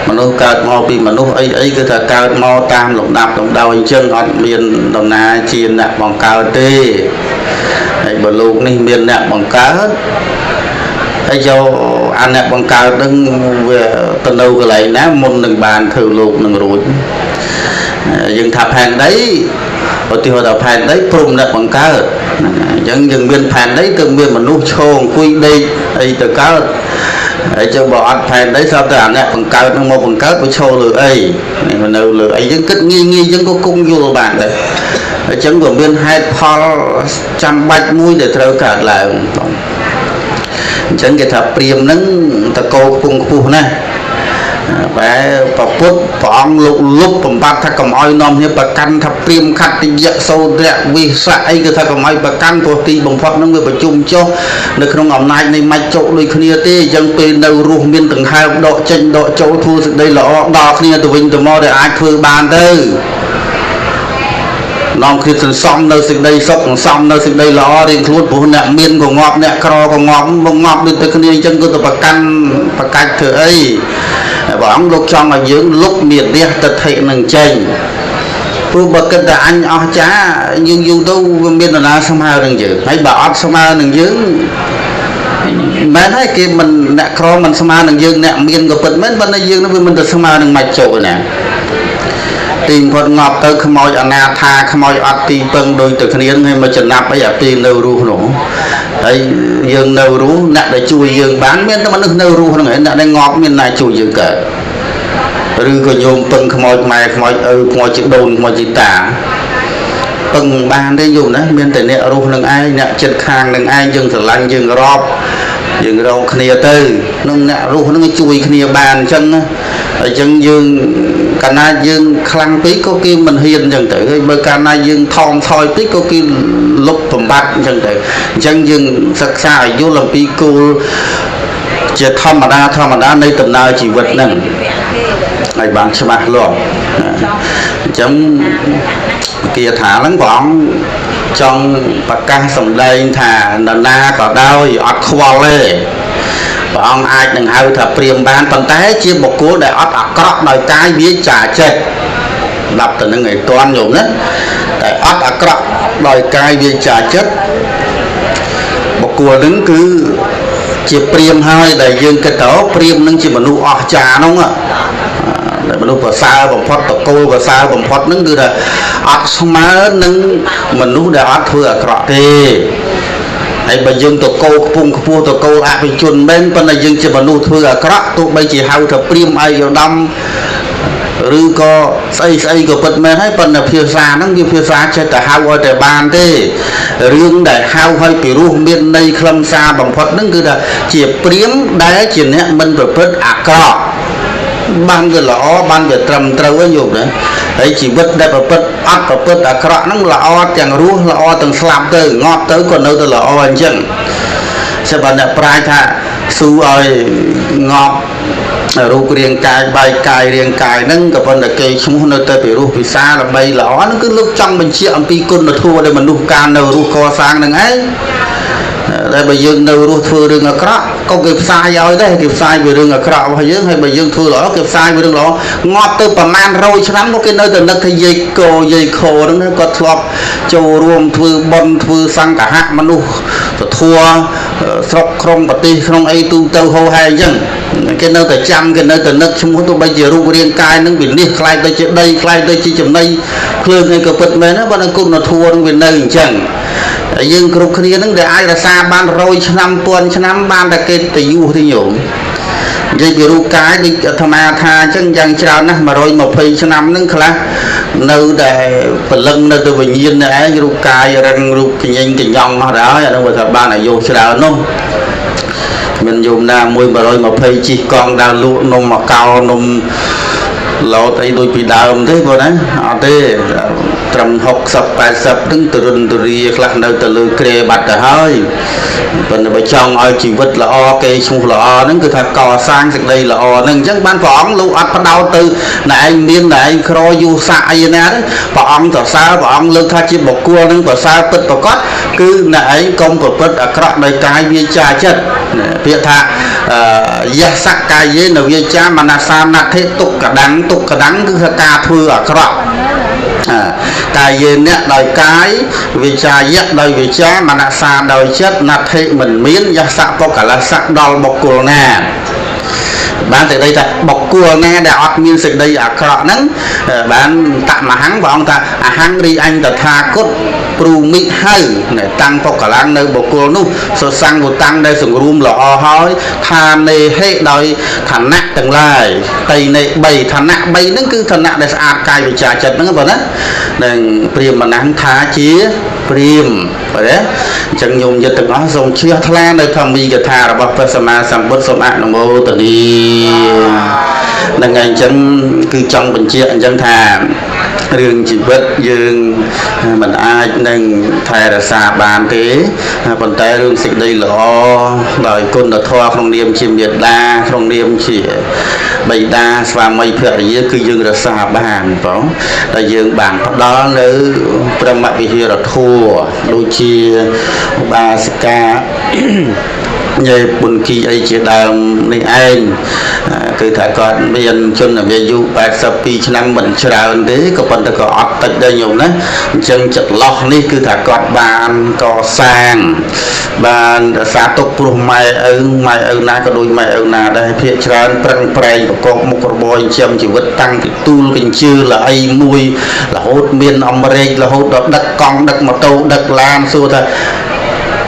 មនុស្សកើតមកពីមនុស្សអីគឺថាកើតមកតាមលំដាប់លំដោយអញ្ចឹងអត់មាននរណាជាអ្នកបង្កើតទេហើយបើលោកនេះមានអ្នកបង្កើតហើយយកអាអ្នកបង្កើតនឹងវាទៅនៅកន្លែងណាមុននឹងបានធ្វើលោកនឹងរួចយើងថាផែនដីឧទាហរណ៍ថាផែនដីព្រំអ្នកបង្កើតអញ្ចឹងយើងមានផែនដីគឺមានមនុស្សឈរអង្គុយដេកអីទៅកើតហើយចឹងបើអត់ផែនដីស្រាប់តែអាអ្នកបង្កើតនឹងមកបង្កើតវាឈរលើអីនៅលើអីយើងគិតងាយចឹងក៏គង់យល់បានដែរអញ្ចឹងវាមានហេតុផលចាំបាច់មួយដែលត្រូវកើតឡើងអញ្ចឹងគេថាព្រាហ្មណ៍ហ្នឹងតកូលខ្ពង់ខ្ពស់ណាស់បែប្រពុតព្រះអង្គលោកលុបបំបត្តិថាកុំឲ្យនាំគ្នាប្រកាន់ថាព្រាហ្មណ៍ខត្តយៈសូត្រៈវិស័កអីគឺថាកុំឲ្យប្រកាន់ព្រោះទីបំផុតហ្នឹងវាប្រជុំចុះនៅក្នុងអំណាចនៃមច្ចុដូចគ្នាទេអញ្ចឹងពេលនៅរស់មានដង្ហើមដកចេញដកចូលធ្វើសេចក្តីល្អដល់គ្នាទៅវិញទៅមកដែលអាចធ្វើបានទៅនាំគ្នាសន្សំនៅសេចក្តីសុខសន្សំនៅសេចក្តីល្អរៀងខ្លួនព្រោះអ្នកមានក៏ងាប់អ្នកក្រក៏ងាប់ដូចតែគ្នាអញ្ចឹងគឺទៅប្រកាច់ធ្វើអីព្រះអង្គលោកចង់ឲ្យយើងលុបមារះទិដ្ឋិនឹងចេញព្រោះបើគិតតែអញអស់ចាយើងយូរទៅវាមាននរណាស្មើនឹងយើងហើយបើអត់ស្មើនឹងយើងមែនហើយគេមិនអ្នកក្រមិនស្មើនឹងយើងអ្នកមានក៏ពិតមែនប៉ុន្តែយើងនឹងវាមិនទៅស្មើនឹងមច្ចុណា ទីបំផុតងាប់ទៅខ្មោចអនាថាខ្មោចអត់ទីពឹងដូចទៅគ្នាហើយមកចំណាប់អីអាពេលនៅរស់នោះហើយយើងនៅរស់អ្នកដែលជួយយើងបានមានតែមនុស្សនៅរស់ហ្នឹងឯងអ្នកដែលងាប់មានណាជួយយើងកើតឬក៏ញោមពឹងខ្មោចម៉ែខ្មោចឪខ្មោចជីដូនខ្មោចជីតា ពឹងបានទេយល់ណាមានតែអ្នករស់នឹងឯងអ្នកចិត្តខាងនឹងឯងយើងស្រឡាញ់យើងរាប់យើងរកគ្នាទៅនឹងអ្នករស់នឹងជួយគ្នាបានអញ្ចឹងអញ្ចឹងយើងកាលណាយើងខ្លាំងពេកក៏គេមិនហ៊ានអញ្ចឹងទៅហើយបើកាលណាយើងថមថយពេកក៏គេលុបបំបត្តិអញ្ចឹងទៅអញ្ចឹងយើងសិក្សាឲ្យយល់អំពីគោលជាធម្មតានៃដំណើរជីវិតហ្នឹងឲ្យបានច្បាស់លាស់អញ្ចឹងគាថាហ្នឹងព្រះអង្គចង់ប្រកាសសម្ដែងថានរណាក៏ដោយអត់ខ្វល់ទេព្រះអង្គអាចនឹងហៅថាព្រាហ្មណ៍បានប៉ុន្តែជាបុគ្គលដែលអត់អាក្រក់ដោយកាយវាចាចិត្តដល់ទៅនឹងឲ្យតន់យល់ណាតែអត់អាក្រក់ដោយកាយវាចាចិត្តបុគ្គលនឹងគឺជាព្រាហ្មណ៍ហើយដែលយើងគិតទៅព្រាហ្មណ៍នឹងជាមនុស្សអស្ចារ្យហ្នឹងដែលមនុស្សប្រសើរបំផុតតកូលប្រសើរបំផុតហ្នឹងគឺថាអត់ស្មើនឹងមនុស្សដែលអត់ធ្វើអាក្រក់ទេហើយបើយើងតកូលខ្ពង់ខ្ពស់តកូលអភិជនមែនប៉ុន្តែយើងជាមនុស្សធ្វើអាក្រក់ទោះបីជាហៅថាព្រាហ្មណ៍ឯកឧត្តមឬក៏ស្អីក៏ពិតមែនហើយប៉ុន្តែភាសាហ្នឹងវាភាសាចេះតែហៅឲ្យតែបានទេរឿងដែលហៅឲ្យពីរោះមានន័យខ្លឹមសារបំផុតហ្នឹងគឺថាជាព្រាហ្មណ៍ដែលជាអ្នកមិនប្រព្រឹត្តអាក្រក់បានវាល្អបានវាត្រឹមត្រូវហ្នឹងយល់ទេហើយជីវិតដែលប្រព្រឹត្តអត់ប្រព្រឹត្តអាក្រក់ហ្នឹងល្អទាំងរស់ល្អទាំងស្លាប់ទៅងាប់ទៅក៏នៅតែល្អអញ្ចឹងsebabអ្នកប្រាជ្ញថាស៊ូឲ្យងាប់រូបរាងកាយបែកកាយរាងកាយហ្នឹងក៏ប៉ុន្តែគេឈ្មោះនៅតែពីរោះពិសាល្បីល្អហ្នឹងគឺលោកចង់បញ្ជាក់អំពីគុណធម៌ដែលមនុស្សកាលនៅរស់កសាងហ្នឹងឯងដែលបើយើងនៅរស់ធ្វើរឿងអាក្រក់ក៏គេផ្សាយឲ្យដែរគេផ្សាយពីរឿងអាក្រក់របស់យើងហើយបើយើងធ្វើល្អគេផ្សាយពីរឿងល្អងាប់ទៅប្រមាណ100ឆ្នាំក៏គេនៅតែនឹកថាយាយកោយាយខោហ្នឹងគាត់ធ្លាប់ចូលរួមធ្វើបុណ្យធ្វើសង្ឃហៈមនុស្សពធัวស្រុកក្រុងប្រទេសក្នុងអីទូទៅហោហែអញ្ចឹងគេនៅតែចាំគេនៅតែនឹកឈ្មោះទោះបីជារូបរាងកាយហ្នឹងវានេះខ្លាយទៅជាដីខ្លាយទៅជាចំណីភ្លើងអីក៏ពិតមែនណាបើគុណធម៌ហ្នឹងវានៅអញ្ចឹងយើងគ្រប់គ្នាហ្នឹងដែលអាចរក្សាបាន100ឆ្នាំ1000ឆ្នាំបានតែគេទៅយុះទេញោមនិយាយពីរូបកាយដូចអាត្មាថាអញ្ចឹងយ៉ាងច្រើនណាស់120ឆ្នាំហ្នឹងខ្លះនៅតែពលឹងនៅទៅវិញ្ញាណឯងរូបកាយរឹងរូបកញ្ញេងកញ្ញង់អស់ដែរអានោះបើថាបានអាយុច្រើននោះមានយមណាមួយ120ជីកកង់ដើរលក់នំមកកោនំឡូតអីដូចពីដើមទេបងណាអត់ទេត្រឹម60 80ហ្នឹងទរុនទរាខ្លះនៅទៅលើក្រែបាត់ទៅហើយប៉ុន្តែបើចង់ឲ្យជីវិតល្អគេឈ្មោះល្អហ្នឹងគឺថាកសាងសេចក្តីល្អហ្នឹងអញ្ចឹងបានព្រះអង្គលោកអត់ផ្ដោតទៅណែឯងមានណែឯងក្រយូរសាក់អីណាទេព្រះអង្គសរសើរព្រះអង្គលើកថាជាបុគ្គលហ្នឹងប្រសើរពិតប្រាកដគឺណែឯងកុំប្រព្រឹត្តអាក្រក់ដោយកាយវាចាចិត្តពាក្យថាយសកាយេនវាចាមនសានធិទុក្កដੰគឺថាការធ្វើអាក្រក់កាយអ្នកដោយកាយវិចាយៈដោយវិចាមនសាដោយចិត្តណដ្ឋិមិនមានយសបុគ្គលស័កដល់បុគ្គលណាបានសេចក្តីថាបុគ្គលណាដែលអត់មានសេចក្តីអាក្រក់ហ្នឹងបានតមហੰព្រះអង្គថាអហੰរីអញតថាគតព្រូមិហៅតាំងបុគ្គលនៅបុគ្គលនោះសសង្ឃតាំងដែលសង្រួមល្អហើយថានេហេដោយឋានៈទាំងឡាយតៃនេ3ឋានៈ3ហ្នឹងគឺឋានៈដែលស្អាតកាយវិចាចិត្តហ្នឹងបងណានឹងព្រាហ្មណ៍ថាជាព្រាហ្មណ៍បាទអញ្ចឹងញោមយត្តទាំងអស់សូមជ្រះថ្លានៅធម្មីកថារបស់ព្រះសម្មាសម្ពុទ្ធសូមអនុមោទនានឹងអញ្ចឹងគឺចង់បញ្ជាក់អញ្ចឹងថារឿងជីវិតយើងមិនអាចនឹងថែរក្សាបានទេប៉ុន្តែរឿងសេចក្តីល្អដោយគុណធម៌ក្នុងនាមជាមេត្តាក្នុងនាមជាបិតាស្វាមីភរិយាគឺយើងរក្សាបានបងដែលយើងបានផ្ដល់នៅព្រមវិហារធម៌ដូចជាឧបាសិកាយាយបុណ្យគីអីជាដើមនេះឯងគឺថាគាត់មានជនអាយុ82ឆ្នាំមិនច្រើនទេក៏ប៉ុន្តែក៏អត់តិចដែរញោមណាអញ្ចឹងចិត្តឡោះនេះគឺថាគាត់បានកសាងបានរក្សាទុកព្រោះម៉ែឪណាក៏ដូចម៉ែឪណាដែរភាគច្រើនប្រឹងប្រែងប្រកបមុខរបរចិញ្ចឹមជីវិតតាំងពីទូលកញ្ជើល្អីមួយរហូតមានអមរេចរហូតដល់ដឹកកង់ដឹកម៉ូតូដឹកឡានសួរថា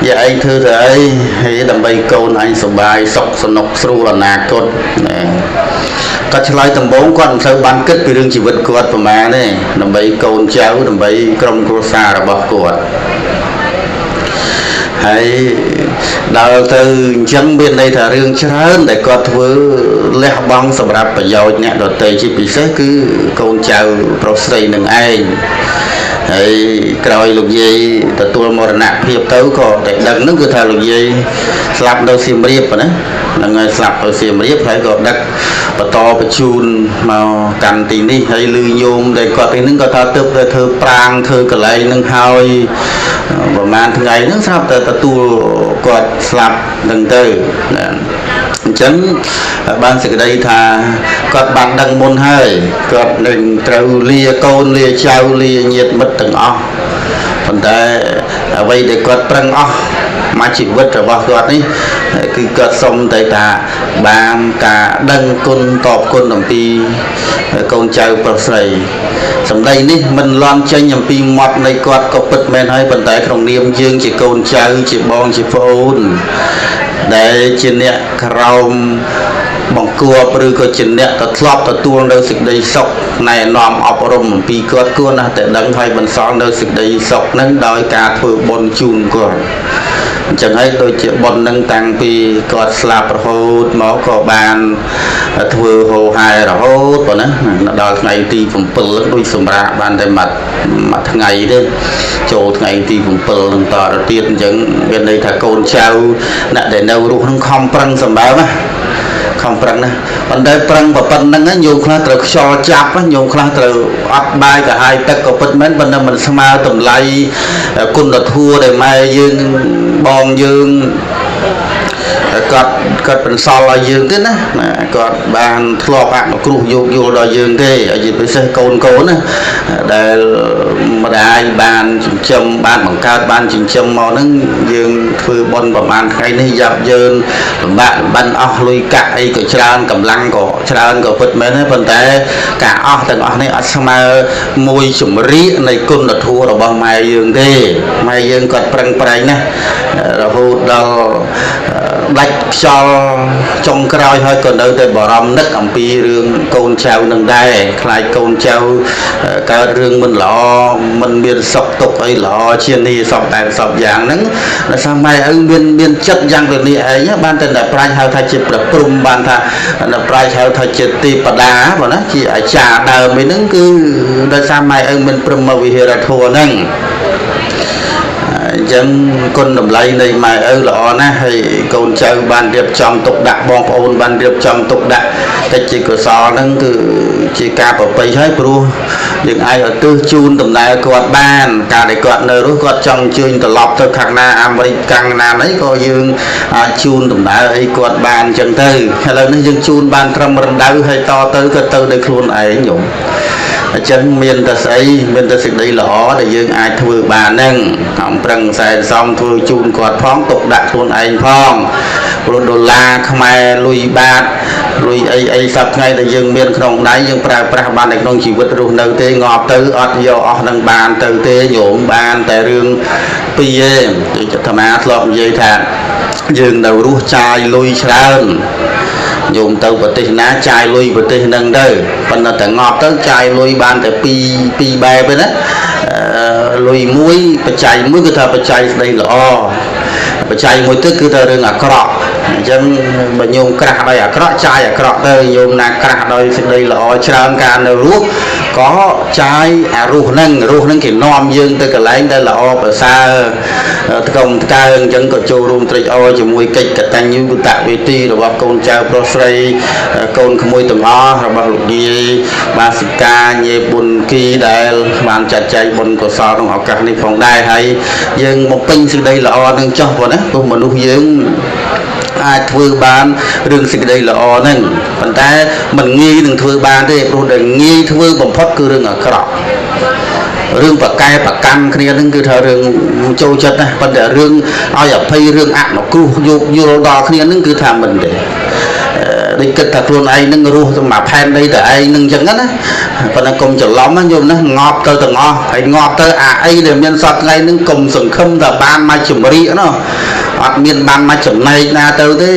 យាយឯងធ្វើទៅអីហេដើម្បីកូនអញសុបាយសុខសនុកស្រួលអនាគត គាត់ឆ្លើយដំបូងគាត់មិនសូវបានគិតពីរឿងជីវិតគាត់ប្រហែលទេដើម្បីកូនចៅដើម្បីក្រុមគ្រួសាររបស់គាត់ហើយដល់ទៅអញ្ចឹងមានន័យថារឿងច្រើនដែលគាត់ធ្វើលះបង់សម្រាប់ប្រយោជន៍អ្នកដទៃជាពិសេសគឺកូនចៅប្រុសស្រីនឹងឯងហើយក្រោយលោកយាយទទួលមរណភាពទៅក៏តែដឹងហ្នឹងគឺថាលោកយាយស្លាប់នៅសៀមរាបណាហ្នឹងហើយស្លាប់នៅសៀមរាបហើយក៏ដឹកបន្តបញ្ជូនមកកាន់ទីនេះហើយលឺញោមដែលគាត់ទីហ្នឹងក៏ថាទើបតែធ្វើប្រាងធ្វើកន្លែងហ្នឹងហើយប្រហែលថ្ងៃហ្នឹងស្រាប់តែទទួលគាត់ស្លាប់ហ្នឹងទៅអញ្ចឹងបានសេចក្តីថាគាត់បានដឹងមុនហើយគាត់នឹងត្រូវលាកូនលាចៅលាញាតិមិត្តទាំងអស់ប៉ុន្តែអ្វីដែលគាត់ប្រឹងអស់មកជីវិតរបស់គាត់នេះគឺគាត់សុំតែថាបានការដឹងគុណតបគុណអំពីកូនចៅប្រុសស្រីសម្ដីនេះមិនលន់ចេញអំពីមាត់នៃគាត់ក៏ពិតមែនហើយប៉ុន្តែក្នុងនាមយើងជាកូនចៅជាបងជាប្អូនដែលជាអ្នកក្រោមបង្គាប់ឬក៏ជាអ្នកទៅធ្លាប់ទទួលនៅសេចក្តីសុខណែនាំអប់រំអំពីគាត់គួរណាស់តែដឹងហើយបន្សល់នៅសេចក្តីសុខនឹងដោយការធ្វើបុណ្យជូនគាត់អញ្ចឹងហើយដូចជាបុណ្យនឹងតាំងពីគាត់ស្លាប់រហូតមកក៏បានធ្វើហោហាយរហូតប៉ុណ្ណាដល់ថ្ងៃទី7ដូចសម្រាប់បានតែមួយថ្ងៃទេចូលថ្ងៃទី7នឹងតទៅទៀតអញ្ចឹងមានន័យថាកូនចៅអ្នកដែលនៅរស់នឹងខំប្រឹងសម្បើមណាខំប្រឹងណាប៉ុន្តែប្រឹងប៉ុណ្្នឹងញោមខ្លះត្រូវខ្យល់ចាប់ញោមខ្លះត្រូវអត់បាយកាហាយទឹកក៏ពិតមែនប៉ុន្តែមិនស្មើតម្លៃគុណធម៌ដែលម៉ែយើងបងយើងគាត់បន្សល់ឲ្យយើងទេណាគាត់បានធ្លាប់អនុគ្រោះយោគយល់ដល់យើងទេឲ្យជាពិសេសកូនណាដែលម្ដាយបានចិញ្ចឹមបានបង្កើតបានចិញ្ចឹមមកហ្នឹងយើងធ្វើបុណ្យប្រហែលថ្ងៃនេះយ៉ាប់យើងលំបាកលំបិនអស់លុយកាក់អីក៏ច្រើនកម្លាំងក៏ច្រើនក៏ពិតមែនហើយប៉ុន្តែការអស់ទាំងអស់នេះអត់ស្មើមួយជំរាកនៃគុណធម៌របស់ម៉ែយើងទេម៉ែយើងគាត់ប្រឹងប្រែងណារហូតដល់ដាច់ខ្យល់ចុងក្រោយហើយក៏នៅតែបារម្ភនឹកអំពីរឿងកូនចៅនឹងដែរខ្លាចកូនចៅកើតរឿងមិនល្អមិនមានសុខទុក្ខអីល្អជានេះសពតែសពយ៉ាងហ្នឹងដោយសារម៉ែឪមានចិត្តយ៉ាងទៅនេះឯងបានតែប្រាជ្ញហៅថាជាប្រព្រំបានថាប្រាជ្ញហៅថាជាទេពតាបងណាជាអាចារ្យដើមហ្នឹងគឺដោយសារម៉ែឪមានព្រមវិហារធម៌ហ្នឹងអញ្ចឹងគុណតម្លៃនៃម៉ែឪល្អណាស់ហើយកូនចៅបានរៀបចំទុកដាក់បងប្អូនបានរៀបចំទុកដាក់កិច្ចជាកុសលហ្នឹងគឺជាការប្រពៃហើយព្រោះយើងអាចឲ្យទើសជូនដំណើរគាត់បានការដែលគាត់នៅរស់គាត់ចង់អញ្ជើញត្រឡប់ទៅខាងណាអាមេរិកកាំងណាអីក៏យើងអាចជូនដំណើរអីគាត់បានអញ្ចឹងទៅឥឡូវនេះយើងជូនបានត្រឹមរណ្ដៅហើយតទៅក៏ទៅដោយខ្លួនឯងញោមអញ្ចឹងមានតែស្អីមានតែសេចក្តីល្អដែលយើងអាចធ្វើបានហ្នឹងខំប្រឹងសែនសំធ្វើជូនគាត់ផងទុកដាក់ខ្លួនឯងផងព្រោះដុល្លារខ្មែរលុយបាតលុយអីសប្តាហ៍ថ្ងៃដែលយើងមានក្នុងដៃយើងប្រើប្រាស់បាននៅក្នុងជីវិតរស់នៅទេងាប់ទៅអត់យកអស់នឹងបានទៅទេញោមបានតែរឿងពីរឯងដូចអាត្មាធ្លាប់និយាយថាយើងនៅរស់ចាយលុយច្រើនញោមទៅប្រទេសណាចាយលុយប្រទេសហ្នឹងទៅប៉ុន្តែតែងាប់ទៅចាយលុយបានតែពីរបែបទេណាលុយមួយបច្ច័យមួយគឺថាបច្ច័យស្ដីល្អបច្ច័យមួយទៀតគឺថារឿងអាក្រក់អញ្ចឹងបើញោមក្រាស់ដោយអាក្រក់ចាយអាក្រក់ទៅញោមណាក្រាស់ដោយសេចក្តីល្អច្រើនការនៅរស់ក៏ចាយអារស់ហ្នឹងគេនាំយើងទៅកន្លែងដែលល្អប្រសើរថ្កុំថ្កើងអញ្ចឹងក៏ចូលរួមត្រេកអរជាមួយកិច្ចកតញ្ញូកតវេទីរបស់កូនចៅប្រុសស្រីកូនក្មួយទាំងអស់របស់លោកយាយបាសិកាញេប៊ុនគីដែលបានចាត់ចែងបុណ្យកុសលក្នុងឱកាសនេះផងដែរហើយយើងមកពេញសេចក្តីល្អនឹងចោះប៉ុណ្ណាទោះមនុស្សយើងអាចធ្វើបានរឿងសេចក្តីល្អហ្នឹងប៉ុន្តែមិនងាយនឹងធ្វើបានទេព្រោះដែលងាយធ្វើបំផុតគឺរឿងអាក្រក់រឿងប្រកែប្រកាន់គ្នាហ្នឹងគឺថារឿងចូលចិត្តណាប៉ុន្តែរឿងឲ្យអភ័យរឿងអនុគ្រោះយោគយល់ដល់គ្នាហ្នឹងគឺថាមិនទេដូចគិតថាខ្លួនឯងនឹងរស់ទៅមកផែនដីតែឯងនឹងអញ្ចឹងណាប៉ុន្តែកុំច្រឡំណាយល់ណាងាប់ទៅទាំងអស់ហើយងាប់ទៅអាអីដែលមានសត្វថ្ងៃហ្នឹងកុំសង្ឃឹមថាបានមកចម្រៀកណោះអត់មានបានមកចំណែកណាទៅទេ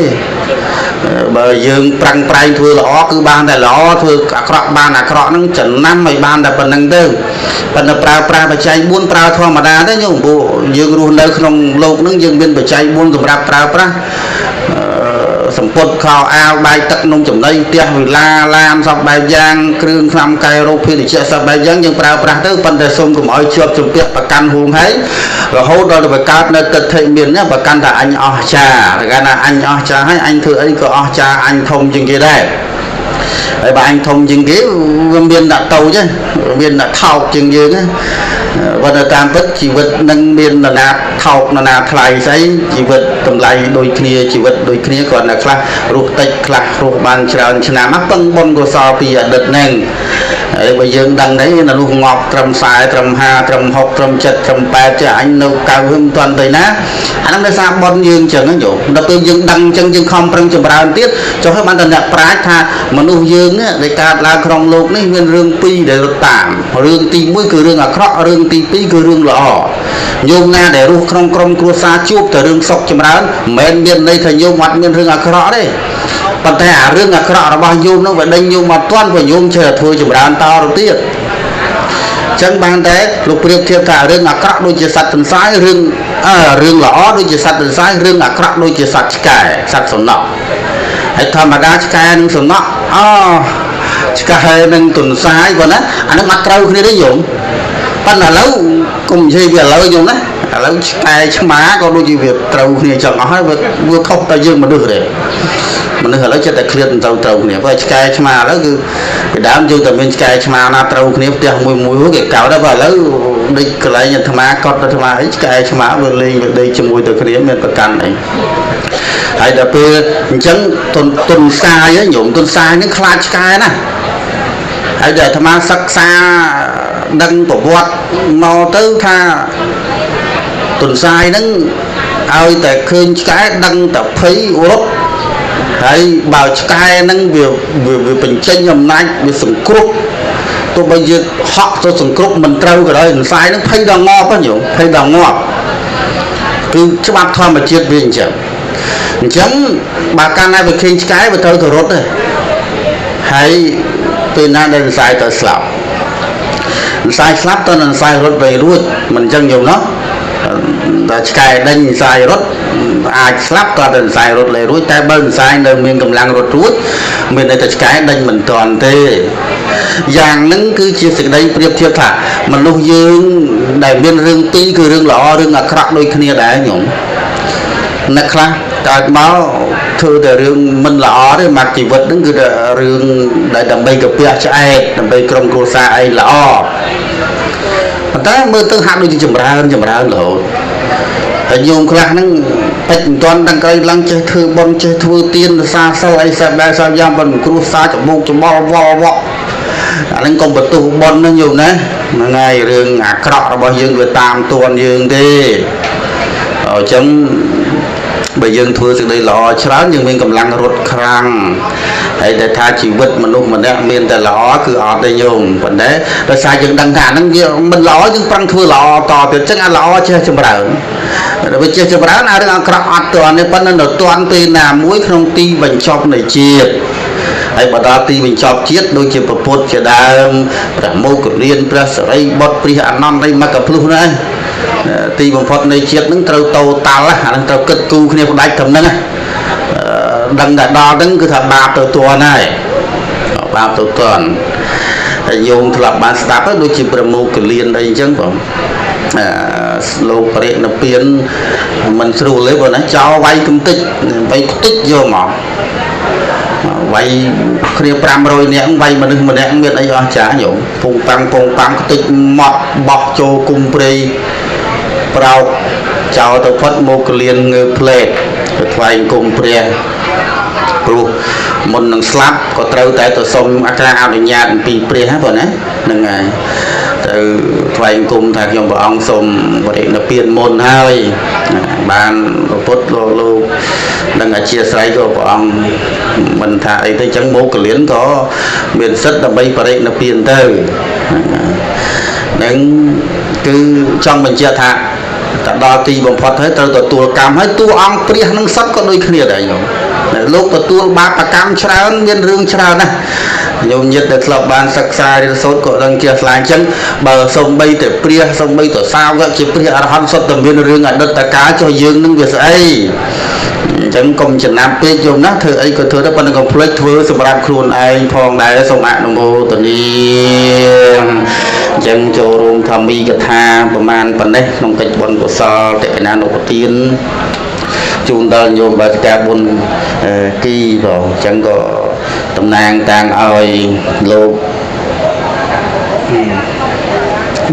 បើយើងប្រាំងប្រែងធ្វើល្អគឺបានតែល្អធ្វើអាក្រក់បានអាក្រក់ហ្នឹងចំណាំឲ្យបានតែប៉ុណ្្នឹងទៅប៉ុន្តែប្រើប្រាស់បច្ច័យ4ប្រើធម្មតាទេញោមព្រោះយើងរស់នៅក្នុងโลกហ្នឹងយើងមានបច្ច័យ4សម្រាប់ប្រើប្រាស់សម្ពុតខោអាវបាយទឹកនំចំណីផ្ទះវិឡាឡានសពបែបយ៉ាងគ្រឿងថ្នាំកែរោគភេទជ្ជៈសពបែបយ៉ាងយើងប្រើប្រាស់ទៅប៉ុន្តែសូមកុំឲ្យជាប់ជំពាក់ប្រកាន់ហួងហើយរហូតដល់ទៅបង្កើតនៅទិដ្ឋិមានណាប្រកាន់តែអញអស់ចាតែកាលណាអញអស់ចាហើយអញធ្វើអីក៏អស់ចាអញធំជាងគេដែរហើយបើអញធំជាងគេវាមានដាក់តូចមានដាក់ថោកជាងយើងបើនៅតាមពិតជីវិតនឹងមាននរណាថោកនរណាថ្លៃស្អីជីវិតតម្លៃដូចគ្នាជីវិតដូចគ្នាគ្រាន់តែខ្លះរស់តិចខ្លះរស់បានច្រើនឆ្នាំពឹងបុណ្យកុសលពីអតីតហ្នឹងហើយបើយើងដឹងđấyនៅនោះងប់ត្រឹម40ត្រឹម50ត្រឹម60ត្រឹម70ត្រឹម80ចាអញនៅ90មិនទាន់ទៅណាអាហ្នឹងដោយសារបុណ្យយើងចឹងហ្នឹងយោដល់ពេលយើងដឹងចឹងយើងខំប្រឹងចម្រើនទៀតចុះឲ្យបានតែអ្នកប្រាជ្ញថាមនុស្សយើងដែលកើតឡើងក្នុងโลกនេះមានរឿងពីរដែលរត់តាមរឿងទី1គឺរឿងអាក្រក់រឿងទី2គឺរឿងល្អញោមណាដែលរស់ក្នុងក្រុមគ្រួសារជួបតែរឿងសុខចម្រើនមិនមែនមានន័យថាញោមអត់មានរឿងអាក្រក់ទេប៉ុន្តែអារឿងអាក្រក់របស់ញោមនោះវាដេញញោមមកទាន់ព្រោះញោមចេះតែធ្វើចម្រើនតទៅទៀតចឹងបានតែលោកប្រៀបធៀបថារឿងអាក្រក់ដូចជាសត្វទន្សាយរឿងល្អដូចជាសត្វទន្សាយរឿងអាក្រក់ដូចជាសត្វឆ្កែសត្វសំណក់ហើយធម្មតាឆ្កែនិងសំណក់ឆ្កែនិងទន្សាយគាត់ណាអានឹងអត់ត្រូវគ្នាទេញោមប៉ុន្តែឥឡូវកុំនិយាយវាឥឡូវញោមណាឥឡូវឆ្កែឆ្មាក៏ដូចជាវាត្រូវគ្នាចឹងអស់ហើយវាខុសតែយើងមនុស្សទេមនុស្សឥឡូវចិត្តតែឃ្លាតទៅត្រូវគ្នាព្រោះឆ្កែឆ្មាឥឡូវគឺពីដើមយើងតែមានឆ្កែឆ្មាណាត្រូវគ្នាផ្ទះមួយគេកោតតែបើឥឡូវដូចកន្លែងអាត្មាកត់អាត្មាអីឆ្កែឆ្មាវាលេងវាដេកជាមួយទៅគ្នាមានប្រកាន់អីហើយដល់ពេលអញ្ចឹងទុនសាយញោមទុនសាយហ្នឹងខ្លាចឆ្កែណាហើយដែលអាត្មាសិក្សាដឹងប្រវត្តិមកទៅថាទុនសាយហ្នឹងឲ្យតែឃើញឆ្កែដឹងតែភ័យរត់ហើយបើឆ្កែហ្នឹងវាបញ្ចេញអំណាចវាសង្គ្រោះទោះបីយើងហក់ទៅសង្គ្រោះមិនត្រូវក៏ដោយទុនសាយហ្នឹងភ័យដល់ងាប់ហ្នឹងភ័យដល់ងាប់គឺច្បាប់ធម្មជាតិវាអញ្ចឹងបើកាលណាវាឃើញឆ្កែវាត្រូវទៅរត់ទេហើយពេលណាដែលទុនសាយទៅស្លាប់ទុនសាយស្លាប់តើទុនសាយរត់ទៅរួចមិនអញ្ចឹងយល់ណោះតែឆ្កែដេញទុនសាយរត់អាចស្លាប់តើទុនសាយរត់លេរួចតែបើទុនសាយនៅមានកម្លាំងរត់រួចមានន័យថាឆ្កែដេញមិនទាន់ទេយ៉ាងហ្នឹងគឺជាសេចក្តីប្រៀបធៀបថាមនុស្សយើងដែលមានរឿងពីរគឺរឿងល្អរឿងអាក្រក់ដូចគ្នាដែរញោមអ្នកខ្លះកើតមកធ្វើតែរឿងមិនល្អទេមកជីវិតហ្នឹងគឺតែរឿងដែលដើម្បីកាពះឆ្អែតដើម្បីក្រុមគ្រួសារអីល្អប៉ុន្តែមើលទៅហាក់ដូចជាចម្រើនរហូតហើយញោមខ្លះហ្នឹងពេចមិនទាន់ដឹងក្រោយឡើងចេះធ្វើបុណ្យចេះធ្វើទានសាសិលអីសបែបសយ៉ាងប៉ុន្តែគ្រួសារច្បុកច្បល់វល់វក់អាហ្នឹងកុំបន្ទោសបុណ្យហ្នឹងញោមណាហ្នឹងហើយរឿងអាក្រក់របស់យើងវាតាមទួនយើងទេអញ្ចឹងបើយើងធ្វើសេចក្តីល្អច្រើនយើងមានកម្លាំងរត់ខ្លាំងហើយតែថាជីវិតមនុស្សម្នាក់មានតែល្អគឺអត់ទេញោមប៉ុន្តែដោយសារយើងដឹងថាហ្នឹងវាមិនល្អយើងប្រឹងធ្វើល្អតទៀតអញ្ចឹងអាល្អចេះចម្រើនដល់វាចេះចម្រើនអារឿងអាក្រក់អត់ទាន់ទេប៉ុន្តែនៅទាន់ពេលណាមួយក្នុងទីបញ្ចប់នៃជាតិហើយបើដល់ទីបញ្ចប់ជាតិដូចជាពុទ្ធជាដើមព្រះមោគលានព្រះសិរីបុត្រព្រះអនន្តអីមកកភ្លុះណាទីបំផុតនៃជាតិហ្នឹងត្រូវតោតាល់អាហ្នឹងត្រូវគិតគូគ្នាផ្ដាច់ត្រឹមហ្នឹងដឹងតែដល់ហ្នឹងគឺថាបាបទៅទាន់ហើយបាបទៅទាន់ហើយយោងធ្លាប់បានស្ដាប់ទៅដូចជាព្រះមោគលានអីអញ្ចឹងបងលោកបរិនិព្វានមិនស្រួលទេបងណាចោលវាយកំតិចយកមកវាយគ្នា500នាក់វាយមនុស្សម្នាក់មានអីអស់ចាញោមពងប៉ាំងខ្ទេចម៉ត់បោះចូលគុំព្រៃប្រោកចោលទៅផុតមកកលៀនងើផ្លេតទៅថ្វាយគុំព្រះព្រោះមុននឹងស្លាប់ក៏ត្រូវតែទៅសុំអាការអនុញ្ញាតពីព្រះហ្នឹងបងណាហ្នឹងហើយទៅថ្វាយគុំថាខ្ញុំព្រះអង្គសូមបរិនិព្វានមុនហើយបានពុទ្ធលោកនឹងអធិស្ឋានក៏ព្រះអង្គមិនថាអីទេអញ្ចឹងមកកលៀនក៏មានសិទ្ធិដើម្បីបរិនិព្វានទៅនឹងគឺចង់បញ្ជាក់ថាទៅដល់ទីបំផុតហើយត្រូវទទួលកម្មហើយតួអង្គព្រះនឹងសត្វក៏ដូចគ្នាដែរញោម លោកទទួលបាបកម្មច្រើនមានរឿងច្រើនណាស់ញោមញាតិដែលធ្លាប់បានសិក្សារៀនសូត្រក៏ដឹងជាស្លាយអញ្ចឹងបើសំបីតែព្រះសំបីតែសាវកជាព្រះអរហន្តសុទ្ធតែមានរឿងអតីតកាលចុះយើងនឹងវាស្អីអញ្ចឹងកុំចំណាប់ពេកយំណាធ្វើអីក៏ធ្វើទៅប៉ុន្តែកុំភ្លេចធ្វើសម្រាប់ខ្លួនឯងផងដែរសូមអនុមោទនាអញ្ចឹងចូលរួមធម្មីកថាប្រមាណប៉ុណ្ណេះក្នុងកិច្ចបុណ្យកុសលតេកណានុប្រទានជូនដល់ញោមបាសិកាបុណ្យគីបងអញ្ចឹងក៏តំណាងតាំងឲ្យលោក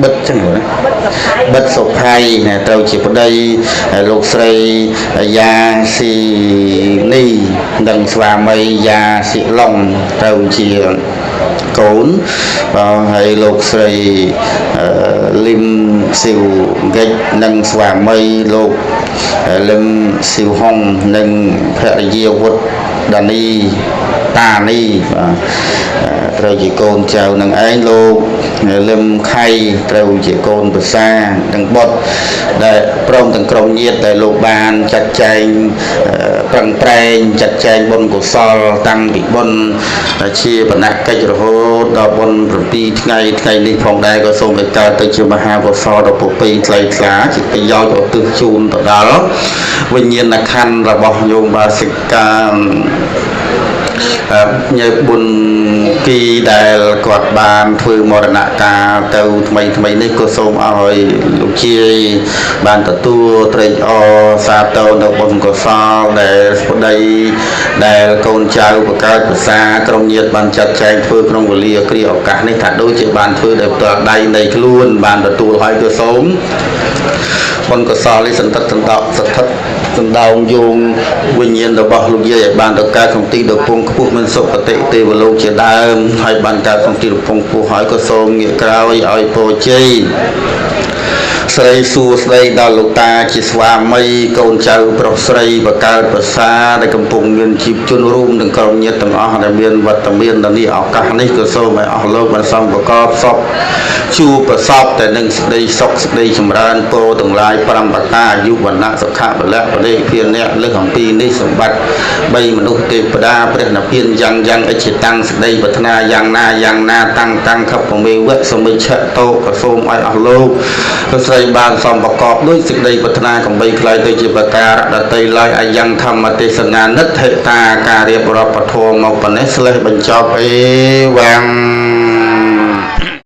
បិទចឹងណាបិទសុភ័យណាត្រូវជាប្តីលោកស្រីយ៉ាស៊ីនីនិងស្វាមីយ៉ាស៊ីឡុងត្រូវជាកូនបាទហើយលោកស្រីលឹមស៊ីវហ្កិចនិងស្វាមីលោកលឹមស៊ីវហុងនិងភរិយាវុឌ្ឍដានីតានីបាទត្រូវជាកូនចៅនឹងឯងលោកលឹមខៃត្រូវជាកូនប្រសានិងបុត្រដែលព្រមទាំងក្រុមញាតិដែលលោកបានចាត់ចែងប្រឹងប្រែងចាត់ចែងបុណ្យកុសលតាំងពីបុណ្យជាបណកិច្ចរហូតដល់បុណ្យ7ថ្ងៃនេះផងដែរក៏សូមឲ្យកើតទៅជាមហាកុសលដ៏ពុពេញថ្លៃថ្លាជាប្រយោជន៍ឧទ្ទិសជូនទៅដល់វិញ្ញាណក្ខន្ធរបស់ញោមបាសិកាញើបុណ្យគីដែលគាត់បានធ្វើមរណកាលទៅថ្មីនេះក៏សូមឲ្យលោកជាយបានទទួលត្រេកអរសាទរនៅបុណ្យកុសលដែលស្ដីដែលកូនចៅបង្កើតភាសាក្រុមញាតិបានចាត់ចែងធ្វើក្នុងវេលាគ្រាឱកាសនេះថាដូចជាបានធ្វើដោយផ្ទាល់ដៃនៃខ្លួនបានទទួលហើយក៏សូមបុណ្យកុសលនេះសន្តិដ្ឋសណ្ដោងយោងវិញ្ញាណរបស់លោកយាយឲ្យបានទៅកើតក្នុងទីដ៏ពងខ្ពស់មានសុគតិទេវលោកជាដើមហើយបានកើតក្នុងទីដ៏ពងខ្ពស់ហើយក៏សូមងាកក្រោយឲ្យពរជ័យស្រីសួស្ដីដល់លោកតាជាស្វាមីកូនចៅប្រុសស្រីបកើតប្រសាដែលកំពុងមានជីវជនរួមទាំងក្រុមញាតិទាំងអស់ដែលមានវត្តមាននៅនេះឱកាសនេះក៏សូមឲ្យអស់លោកបានសំប្រកបសុខជួបប្រសពតែនឹងសេចក្តីសុខសេចក្តីចម្រើនពរទាំងឡាយ5ប្រការអាយុវណ្ណៈសុខៈពលៈបរិភានៈលើកអំពីនេះសម្បត្តិ3មនុស្សទេវតាព្រះនិព្វានយ៉ាងអិច្ឆតាំងសេចក្តីប្រាថ្នាយ៉ាងណាតាំងខពមេវៈសមិច្ឆតោក៏សូមឲ្យអស់លោកក៏ស្រីបានសំប្រកបដោយសេចក្តីប្រាថ្នាកំបីខ្លាយទៅជាប្រការដតីឡើយអាយ៉ាងធម្មទេសនានិដ្ឋិតាការរៀបរាប់ពធមកប៉ុណ្ណេះស្លេះបញ្ចប់អេវ៉ាំង